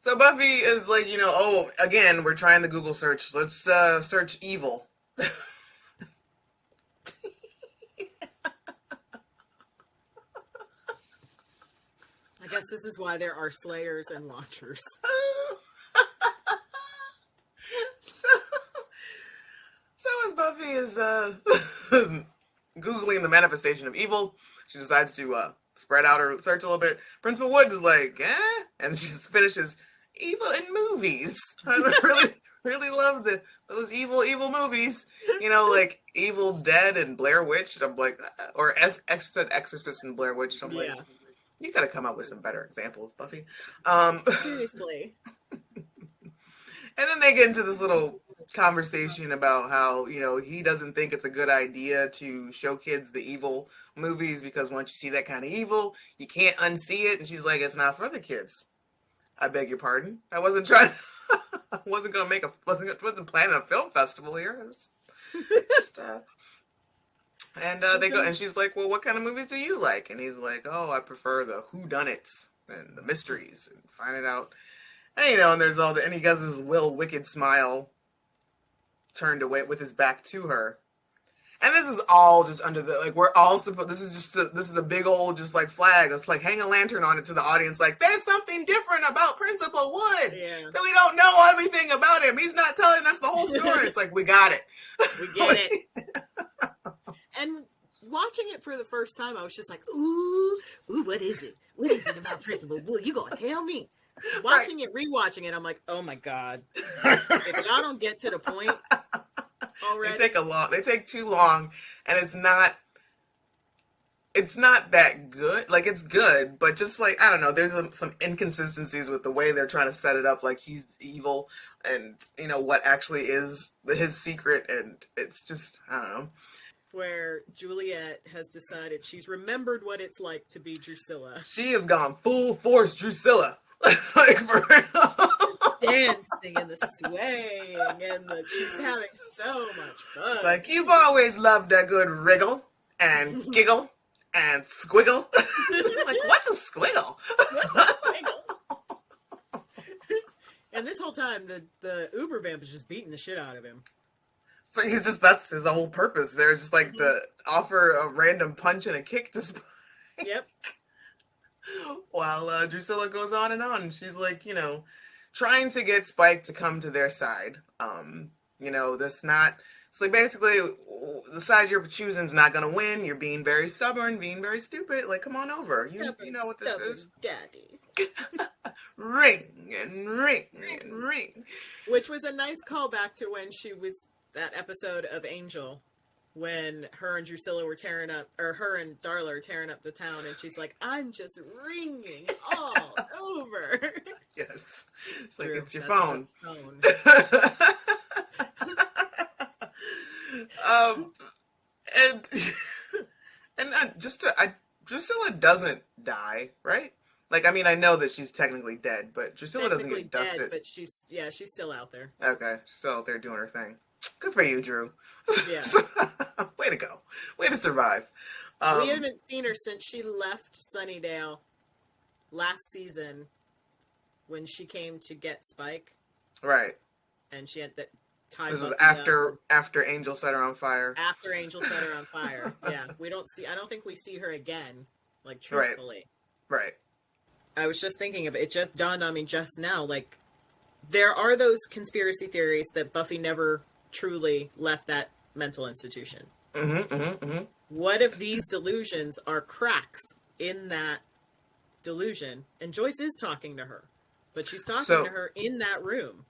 So Buffy is again, we're trying the Google search. Let's search evil. I guess this is why there are Slayers and Watchers. So as Buffy is Googling the manifestation of evil, she decides to spread out her search a little bit. Principal Wood is like, eh? And she just finishes, evil in movies. I really love those evil movies. Evil Dead and Blair Witch. I'm like, or Exorcist and Blair Witch. I'm like, you gotta come up with some better examples, Buffy. Seriously. And then they get into this little conversation about how, he doesn't think it's a good idea to show kids the evil movies because once you see that kind of evil, you can't unsee it. And she's like, it's not for the kids. I beg your pardon. I wasn't trying. I wasn't gonna wasn't planning a film festival here. Just, they go, and she's like, well, what kind of movies do you like? And he's like, oh, I prefer the whodunits and the mysteries and find it out. And, and there's and he does this wicked smile turned away with his back to her. And this is all just under we're all supposed, this is a big old just flag. Let's hang a lantern on it to the audience. There's something different about Principal Wood. That we don't know everything about him. He's not telling us the whole story. It's we got it. We get it. And watching it for the first time, I was just ooh, what is it? What is it about Principal Wood? You gonna tell me? Watching it, rewatching it, I'm oh my God. If y'all don't get to the point already. They take too long, and it's not that good. It's good, but just I don't know, there's some inconsistencies with the way they're trying to set it up, he's evil, and what actually is his secret, and it's just, I don't know. Where Juliet has decided she's remembered what it's like to be Drusilla. She has gone full force Drusilla. For real. Dancing and the swaying and she's having so much fun. It's you've always loved a good wriggle and giggle and squiggle. What's a squiggle? What's a squiggle? And this whole time, the Uber vamp is just beating the shit out of him. So that's his whole purpose. There's just to offer a random punch and a kick to Spike. Yep. While Drusilla goes on and on. She's trying to get Spike to come to their side. It's basically the side you're choosing is not going to win. You're being very stubborn, being very stupid. Come on over. You know what this is. Daddy. Ring and ring and ring. Which was a nice callback to when she was that episode of Angel, when her and Drusilla were her and Darla are tearing up the town, and she's like, I'm just ringing all over. Yes. It's it's your phone. Drusilla doesn't die, right? I know that she's technically dead, but Drusilla doesn't get dusted. But she's still out there. Okay, she's still out there doing her thing. Good for you, Drew. Yeah. Way to go. Way to survive. We haven't seen her since she left Sunnydale last season when she came to get Spike. Right. And she had that time. This was after Angel set her on fire. After Angel set her on fire. Yeah. I don't think we see her again, truthfully. Right. I was just thinking of it. It just dawned on me just now. There are those conspiracy theories that Buffy never truly left that mental institution. What if these delusions are cracks in that delusion? And Joyce is talking to her, but she's talking to her in that room.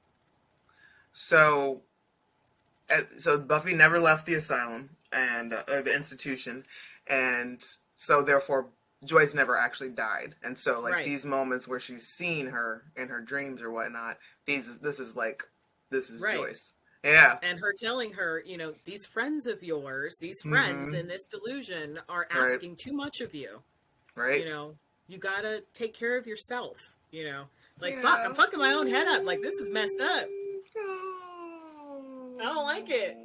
So Buffy never left the asylum or the institution, and so therefore Joyce never actually died. And so these moments where she's seeing her in her dreams or whatnot, this is right. Joyce. Yeah. And her telling her, these friends of yours, these friends in this delusion are asking too much of you. Right. You gotta take care of yourself, fuck, I'm fucking my own head up. This is messed up. I don't like it.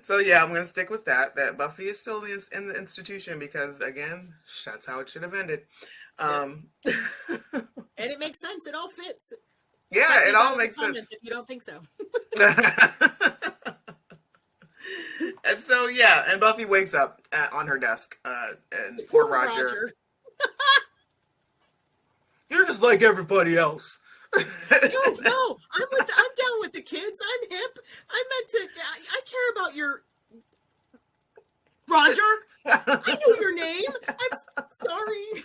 So yeah, I'm gonna stick with that Buffy is still in the institution because, again, that's how it should have ended. And it makes sense. It all fits. Yeah, it all makes sense. If you don't think so. And so, yeah, and Buffy wakes up on her desk, and poor Roger. You're just like everybody else. No, I'm down with the kids. I'm hip. I care about your Roger. I know your name. I'm sorry.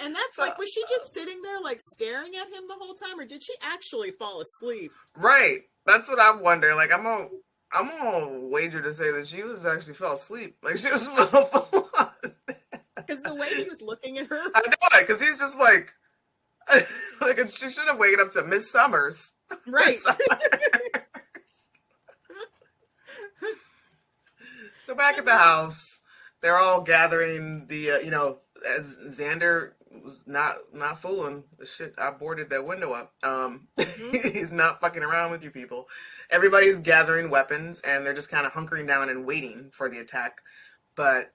And that's was she just sitting there staring at him the whole time, or did she actually fall asleep? Right. That's what I'm wondering. I'm gonna wager to say that she was actually fell asleep. She was full on. Because the way he was looking at her. I know it, because he's just Like, she should have waken up to Miss Summers. Right. So back at the house, they're all gathering the, as Xander was not fooling the shit. I boarded that window up. He's not fucking around with you people. Everybody's gathering weapons, and they're just kind of hunkering down and waiting for the attack. But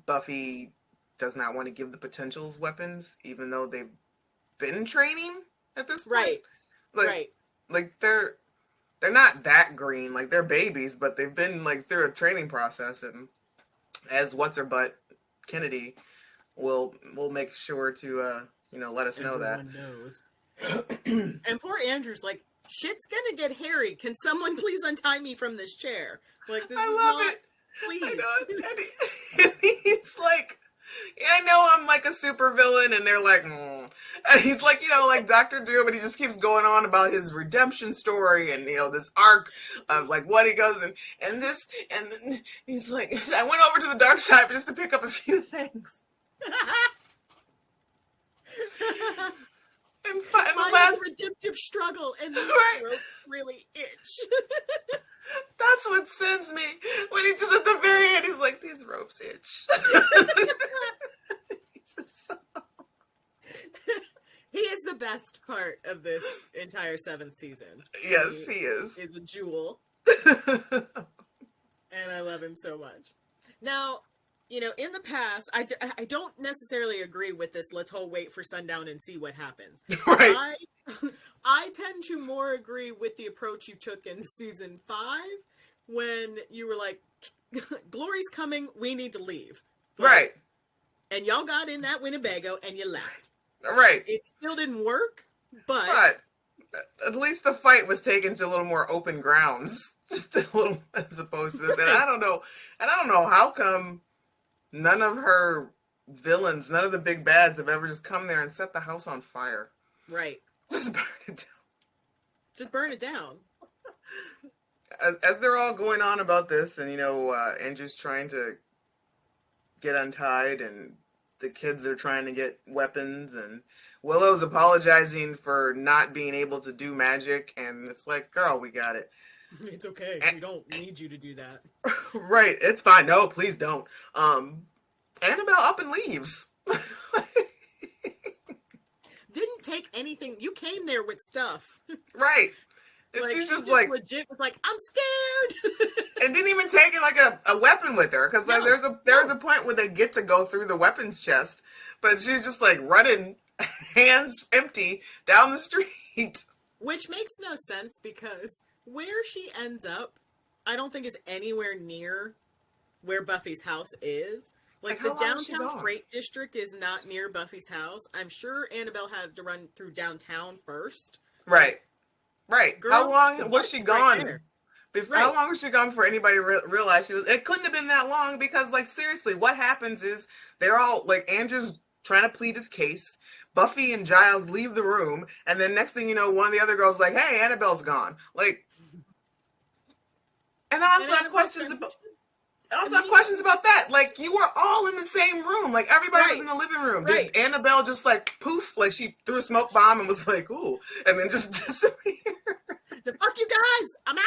Buffy does not want to give the potentials weapons, even though they've been training at this point. Right. Like they're not that green. Like, they're babies, but they've been like through a training process, and as what's her butt Kennedy will make sure to let us know that. Knows. And poor Andrew's like, shit's gonna get hairy. Can someone please untie me from this chair? Like, this I love it. Please. I know. And he's like, yeah, I know I'm like a super villain, and they're like, and he's like, like Dr. Doom, and he just keeps going on about his redemption story and this arc of like what he goes and this, and then he's like, I went over to the dark side just to pick up a few things. And the last redemptive struggle, and these ropes really itch. That's what sends me when he just at the very end, he's like, these ropes itch. He is the best part of this entire 7th season. Yes, he is. He's a jewel. And I love him so much. Now, in the past, I don't necessarily agree with this, let's all wait for sundown and see what happens. Right. I tend to more agree with the approach you took in season 5, when you were like, Glory's coming, we need to leave. Right. And y'all got in that Winnebago and you left. Right. It still didn't work, but at least the fight was taken to a little more open grounds. Just a little, as opposed to this. And I don't know how come none of her villains, none of the big bads have ever just come there and set the house on fire. Right. Just burn it down. Just burn it down. As they're all going on about this, and Andrew's trying to get untied, and the kids are trying to get weapons, and Willow's apologizing for not being able to do magic, and it's like, girl, we got it. It's okay. We don't need you to do that. Right. It's fine. No, please don't. Annabelle up and leaves. Didn't take anything. You came there with stuff. Right. She's just like legit was like, I'm scared. And didn't even take it like a weapon with her, because there's a point where they get to go through the weapons chest, but she's just like running hands empty down the street. Which makes no sense, because where she ends up, I don't think is anywhere near where Buffy's house is. Like the downtown freight district is not near Buffy's house. I'm sure Annabelle had to run through downtown first. Right. Girl, how long was she gone? How long was she gone before anybody realized she was? It couldn't have been that long, because, like, seriously, what happens is they're all like, Andrew's trying to plead his case. Buffy and Giles leave the room, and then next thing you know, one of the other girls like, "Hey, Annabelle's gone." Like, and I also have questions about that. Like, you were all in the same room. Like, everybody was in the living room. Did Annabelle just like poof? Like, she threw a smoke bomb and was like, "Ooh," and then just disappeared. Fuck you guys! I'm out.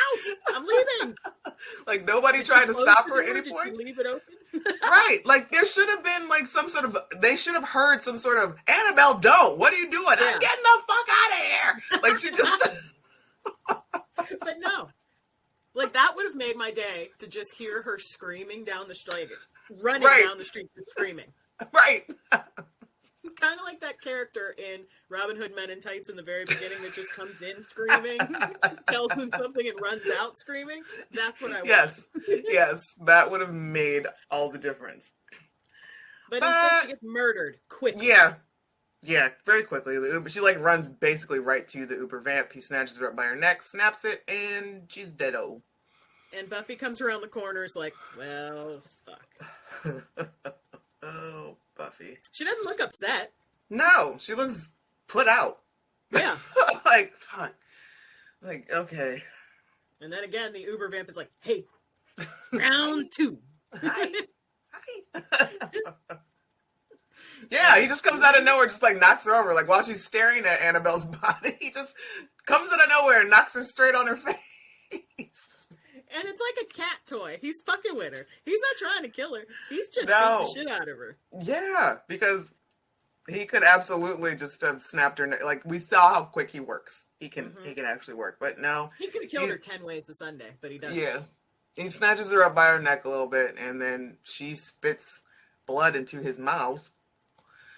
I'm leaving. Like, nobody tried to stop her at any point. Leave it open. Right. Like, there should have been like some sort of. They should have heard some sort of, "Annabelle, don't. What are you doing? I'm getting the fuck out of here." Like, she just. But no. Like, that would have made my day to just hear her screaming down the street, running down the street, just screaming. Right. Kind of like that character in Robin Hood Men in Tights in the very beginning that just comes in screaming, tells them something, and runs out screaming. That's what I want. Yes, that would have made all the difference. But instead, she gets murdered quickly. Yeah, very quickly. She like runs basically right to the Uber vamp. He snatches her up by her neck, snaps it, and she's dead-o. And Buffy comes around the corner, is like, well, fuck. Oh, Buffy. She doesn't look upset. No, she looks put out. Yeah. Like, fuck. Like, okay. And then again, the Uber vamp is like, "Hey, round 2. Hi. Yeah, he just comes out of nowhere, just like knocks her over. Like while she's staring at Annabelle's body, he just comes out of nowhere and knocks her straight on her face. And it's like a cat toy. He's fucking with her. He's not trying to kill her. He's just beating the shit out of her. Yeah, because he could absolutely just have snapped her neck. Like we saw how quick he works. He can actually work, but no. He could have killed her 10 ways to Sunday, but he doesn't. Yeah, he snatches her up by her neck a little bit, and then she spits blood into his mouth,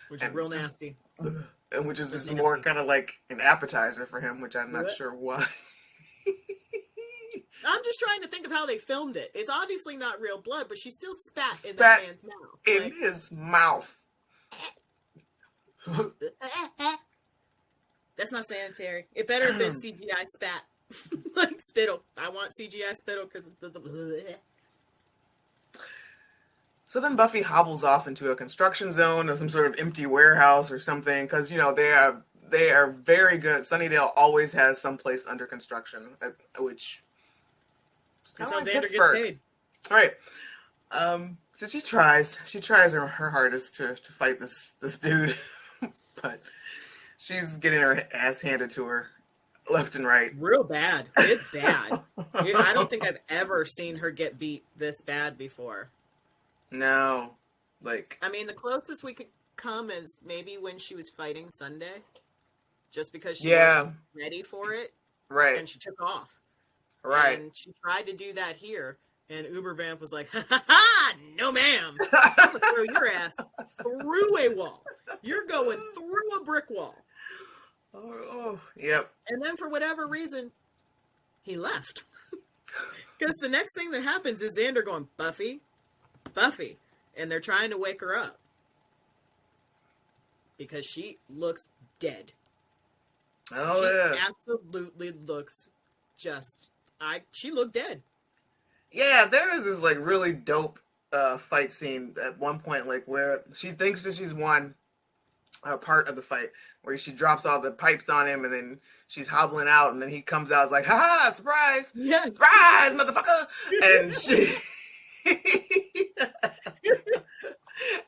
which is real nasty. And which is just more kind of like an appetizer for him, which I'm not sure why. I'm just trying to think of how they filmed it. It's obviously not real blood, but she still spat in that man's mouth. In his mouth. That's not sanitary. It better have been CGI spat. Like spittle. I want CGI spittle because the So then Buffy hobbles off into a construction zone or some sort of empty warehouse or something because, you know, they are very good. Sunnydale always has some place under construction, which... That's how Xander gets paid. All right. So she tries her hardest to fight this dude, but she's getting her ass handed to her left and right. Real bad. It's bad. I don't think I've ever seen her get beat this bad before. No. Like... I mean, the closest we could come is maybe when she was fighting Sunday, just because she wasn't ready for it. Right. And she took off. Right. And she tried to do that here, and Ubervamp was like, ha, no ma'am. I'm going to throw your ass through a wall. You're going through a brick wall. Oh, yep. And then for whatever reason, he left. Because the next thing that happens is Xander going, Buffy, and they're trying to wake her up. Because she looks dead. Oh, she absolutely looks she looked dead. Yeah, there is this like really dope fight scene at one point, like where she thinks that she's won part of the fight, where she drops all the pipes on him, and then she's hobbling out, and then he comes out, like, "Ha, surprise! Yes. Surprise, motherfucker!" And she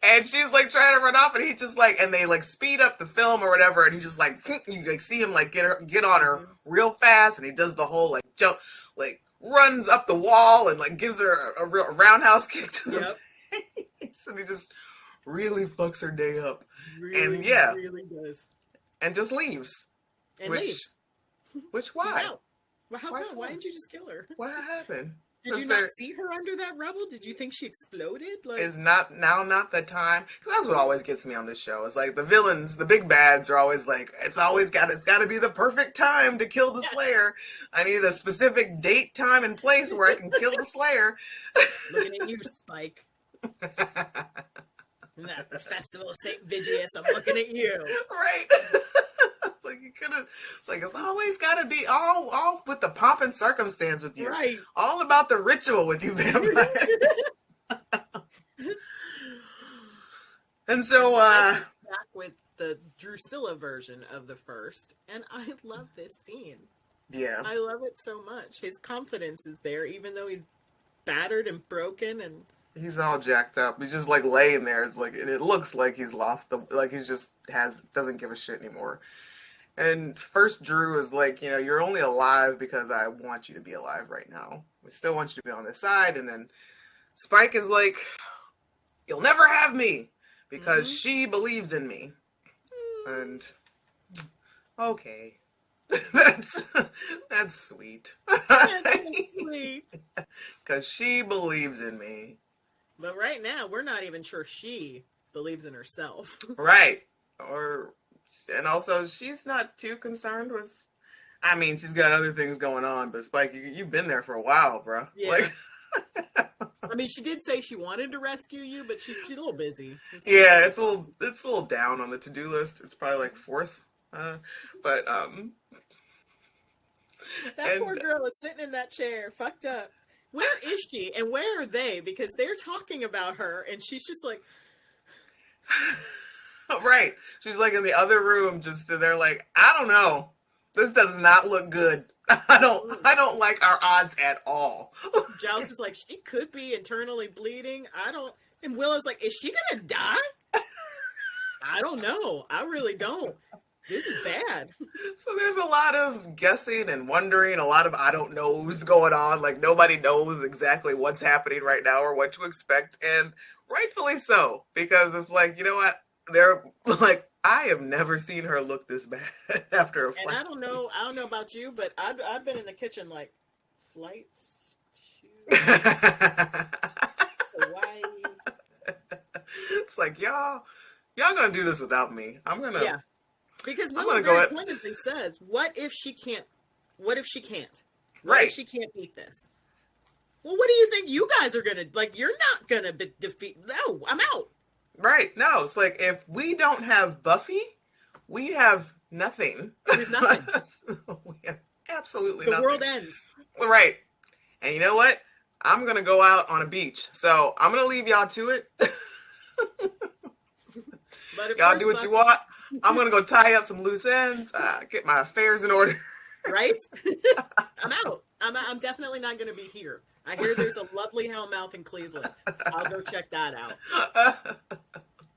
and she's like trying to run off, and he just like, and they like speed up the film or whatever, and he just like, you like see him like get on her real fast, and he does the whole like jump, like runs up the wall and like gives her a real roundhouse kick to the face, and he just really fucks her day up, and really does, and just leaves, leaves. Which why? He's out. Well, how come? Why didn't you just kill her? What happened? Did you not see her under that rubble? Did you think she exploded? Like, is not the time? Because that's what always gets me on this show. It's like the villains, the big bads, are always like, it's got to be the perfect time to kill the Slayer. I need a specific date, time, and place where I can kill the Slayer. Looking at you, Spike. In that festival of St. Vigius, I'm looking at you. Right. Like you could have. It's like it's always got to be all with the pomp and circumstance with you. Right. All about the ritual with you, vampires. And so, back with the Drusilla version of the first, and I love this scene. Yeah, I love it so much. His confidence is there, even though he's battered and broken, and he's all jacked up. He's just like laying there. It's like it looks like he's lost he's just doesn't give a shit anymore. And first Drew is like, you know, you're only alive because I want you to be alive right now. We still want you to be on this side. And then Spike is like, you'll never have me because she believes in me. And okay. That's sweet. That's sweet. Because she believes in me. But right now, we're not even sure she believes in herself. Right. And also, she's not too concerned with... I mean, she's got other things going on, but Spike, you've been there for a while, bro. Yeah. Like... I mean, she did say she wanted to rescue you, but she's a little busy. It's a little down on the to-do list. It's probably like fourth. That poor girl is sitting in that chair, fucked up. Where is she? And where are they? Because they're talking about her, and she's just like... Right. She's like in the other room, they're like, I don't know. This does not look good. I don't like our odds at all. Giles is like, she could be internally bleeding. And Willow's like, is she gonna die? I don't know. I really don't. This is bad. So there's a lot of guessing and wondering, a lot of I don't knows going on. Like nobody knows exactly what's happening right now or what to expect, and rightfully so, because it's like, you know what? They're like, I have never seen her look this bad after a And flight. I don't know about you, but I've been in the kitchen like flights to Hawaii. It's like y'all gonna do this without me. Yeah. Because I'm Willow gonna go very at, pointedly says, what if she can't? What if she can't? What right. if she can't beat this? Well, what do you think you guys are gonna like? You're not gonna defeat. No, I'm out. Right. No, it's like if we don't have Buffy, we have nothing. We have nothing. We have absolutely The nothing. world ends. Right. And you know what? I'm gonna go out on a beach, so I'm gonna leave y'all to it. But if Y'all do what you want. I'm gonna go tie up some loose ends, get my affairs in order. Right? I'm out. I'm definitely not going to be here. I hear there's a lovely hellmouth in Cleveland. I'll go check that out.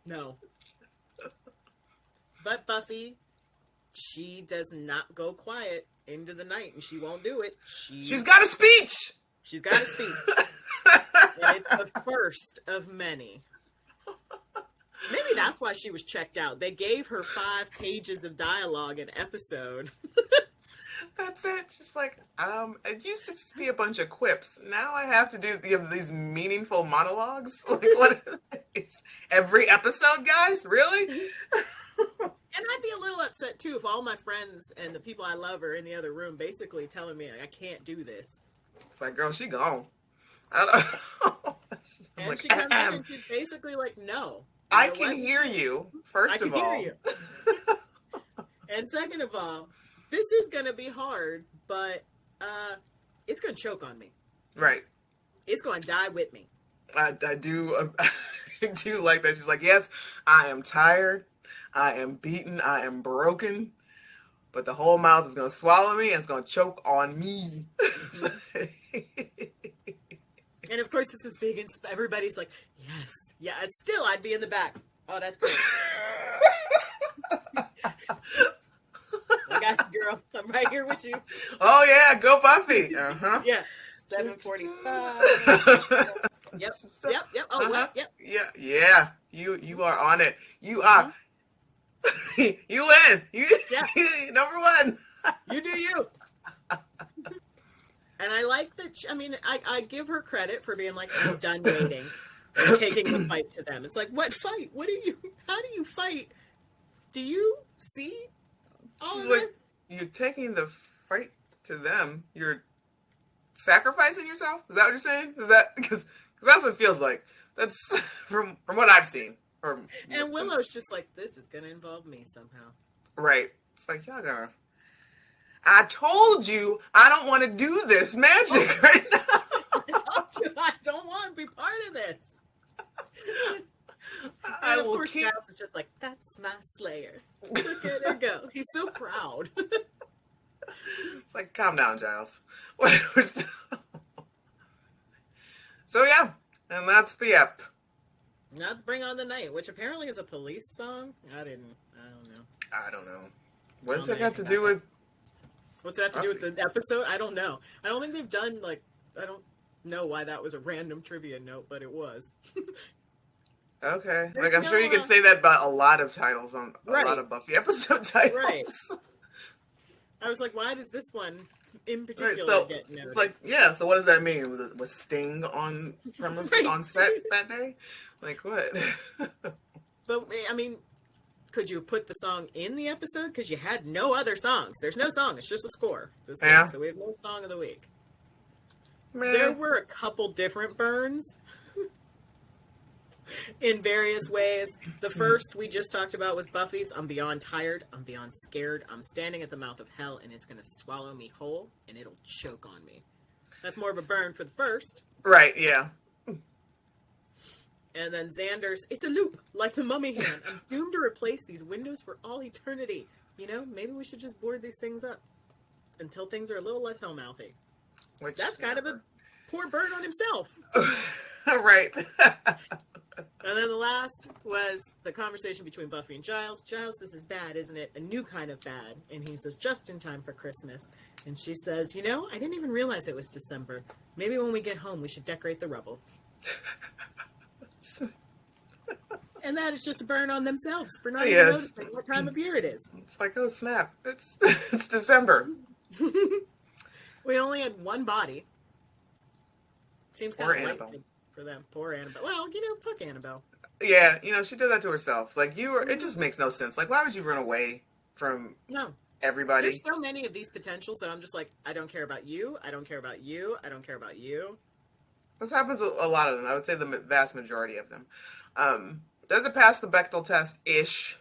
No. But Buffy, she does not go quiet into the night, and she won't do it. She's got a speech. She's got a speech. And it's the first of many. Maybe that's why she was checked out. They gave her 5 pages of dialogue an episode. That's it. Just like, it used to just be a bunch of quips. Now I have to do these meaningful monologues. Like, what are these? Every episode, guys? Really? And I'd be a little upset, too, if all my friends and the people I love are in the other room basically telling me I can't do this. It's like, girl, she gone. I don't And like, she comes in and she's basically like, no. I can hear you, first of all. I can hear you. And second of all, this is going to be hard, but it's going to choke on me. Right. It's going to die with me. I do I do like that. She's like, yes, I am tired. I am beaten. I am broken. But the whole mouth is going to swallow me and it's going to choke on me. And of course, this is big and everybody's like, yes. Yeah, and still I'd be in the back. Oh, that's great. I got you, girl. I'm right here with you. Oh, yeah. Go Buffy. Uh-huh. Yeah. 7:45. Yep. Oh, well, yep. Yeah. You are on it. You are. You win. Yeah. Number one. You do you. And I like that. I give her credit for being like, I'm done waiting and taking the fight to them. It's like, what fight? How do you fight? Do you see all of this? You're taking the fight to them. You're sacrificing yourself? Is that what you're saying? Is that because that's what it feels like? That's from what I've seen. And Willow's just like, this is going to involve me somehow. Right. It's like, y'all gonna. I told you I don't want to do this magic right now. I told you I don't want to be part of this. And of course, Giles is just like, that's my Slayer. Look at her go. He's so proud. It's like, calm down, Giles. So yeah, and that's the ep. Let's Bring On the Night, which apparently is a police song. I don't know. What does that have to do with? What's it have to do with the episode? I don't know. I don't think they've done, I don't know why that was a random trivia note, but it was. Okay. I'm sure you can say that about a lot of titles on a right. lot of Buffy episode titles. Right. I was like, why does this one in particular get noted? It's like, yeah, so what does that mean? Was Sting on on set that day? Like, what? But, could you have put the song in the episode? Because you had no other songs. There's no song. It's just a score this week. So we have no song of the week. Man. There were a couple different burns in various ways. The first we just talked about was Buffy's. I'm beyond tired. I'm beyond scared. I'm standing at the mouth of hell, and it's going to swallow me whole, and it'll choke on me. That's more of a burn for the first. Right, yeah. And then Xander's, it's a loop, like the mummy hand. I'm doomed to replace these windows for all eternity. Maybe we should just board these things up until things are a little less hellmouthy. That's kind of a poor burn on himself. Right. And then the last was the conversation between Buffy and Giles. Giles, this is bad, isn't it? A new kind of bad. And he says, just in time for Christmas. And she says, you know, I didn't even realize it was December. Maybe when we get home, we should decorate the rubble. And that is just a burn on themselves for not even noticing what time of year it is. It's like, oh, snap. It's December. We only had one body. Seems kind of Annabelle. late for them. Poor Annabelle. Well, you know, fuck Annabelle. Yeah, you know, she did that to herself. Like, it just makes no sense. Like, why would you run away from everybody? There's so many of these potentials that I'm just like, I don't care about you. I don't care about you. I don't care about you. This happens a lot of them. I would say the vast majority of them. Does it pass the Bechdel test-ish?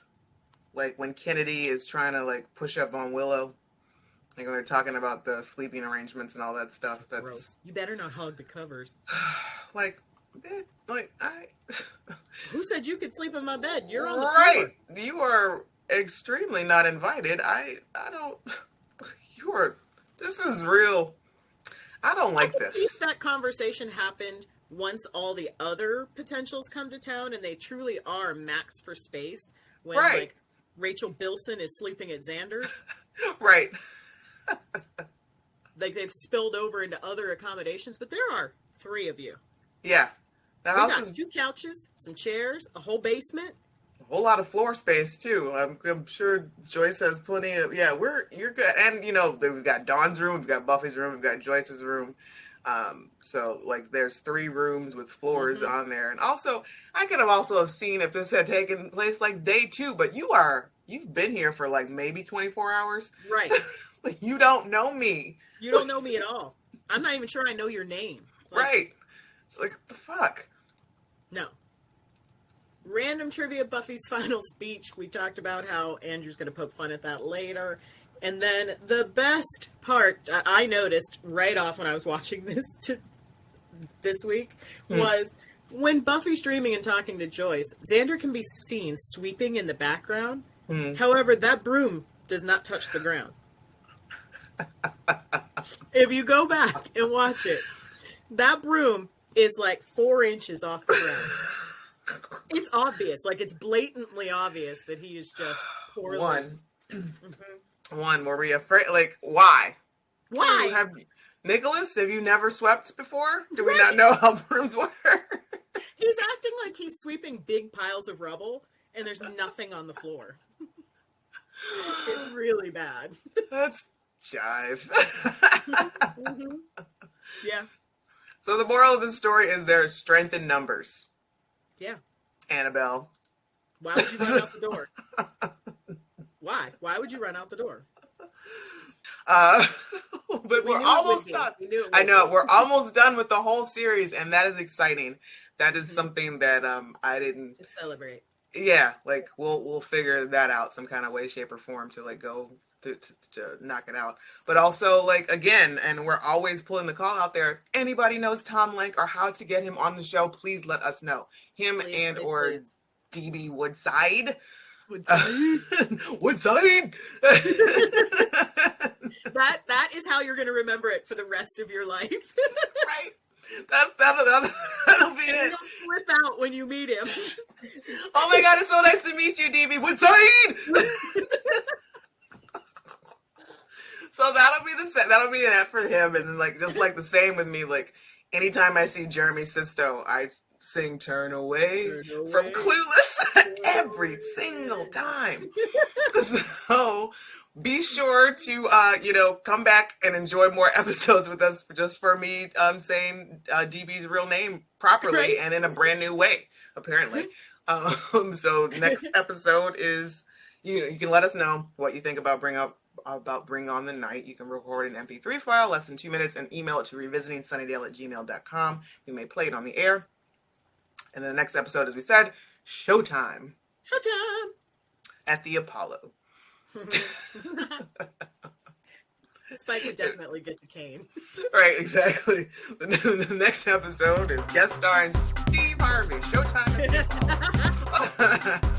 Like, when Kennedy is trying to, like, push up on Willow. Like, when they're talking about the sleeping arrangements and all that stuff. That's gross. You better not hug the covers. Who said you could sleep in my bed? You're on the floor. Right. You are extremely not invited. I don't. This is real. I don't like this. See if that conversation happened once all the other potentials come to town and they truly are max for space. When, like, Rachel Bilson is sleeping at Xander's. Right. Like, they've spilled over into other accommodations, but there are 3 of you. Yeah. The house got 2 couches, some chairs, a whole basement. A whole lot of floor space, too. I'm sure Joyce has plenty of... Yeah, you're good. And, you know, we've got Dawn's room, we've got Buffy's room, we've got Joyce's room. So, like, there's 3 rooms with floors on there. And also, I could have also seen if this had taken place, like, day 2. But you've been here for, like, maybe 24 hours. Right. Like, you don't know me. You don't know me at all. I'm not even sure I know your name. Like, right. It's like, what the fuck? No. Random trivia, Buffy's final speech. We talked about how Andrew's going to poke fun at that later. And then the best part I noticed right off when I was watching this week was when Buffy's dreaming and talking to Joyce, Xander can be seen sweeping in the background. However, that broom does not touch the ground. If you go back and watch it, that broom is like 4 inches off the ground. It's obvious, like it's blatantly obvious that he is just poorly. One, were we afraid? Like, why? Why? Nicholas, have you never swept before? Do we not know how brooms work? He's acting like he's sweeping big piles of rubble, and there's nothing on the floor. It's really bad. That's jive. Yeah. So the moral of the story is there's strength in numbers. Yeah. Annabelle. Why would you run out the door? Why? Why would you run out the door? But we're almost done. I know, we're almost done with the whole series, and that is exciting. That is something that I didn't... To celebrate. Yeah, like, we'll figure that out some kind of way, shape, or form to, like, go to knock it out. But also, like, again, and we're always pulling the call out there, if anybody knows Tom Lenk or how to get him on the show, please let us know. Him please. DB Woodside. Woodside! That is how you're going to remember it for the rest of your life. Right. That'll be it. You'll flip out when you meet him. Oh my God, it's so nice to meet you, DB Woodside! So that'll be that for him, and then like just like the same with me. Like anytime I see Jeremy Sisto, I sing "Turn Away" from Clueless every single time. So be sure to come back and enjoy more episodes with us just for me saying DB's real name properly and in a brand new way, apparently. So next episode is you can let us know what you think about Bring On the Night. You can record an MP3 file, less than 2 minutes, and email it to revisitingsunnydale@gmail.com. We may play it on the air. And then the next episode, as we said, Showtime. Showtime! At the Apollo. Spike would definitely get the cane. Right, exactly. The next episode is guest starring Steve Harvey. Showtime at the Apollo.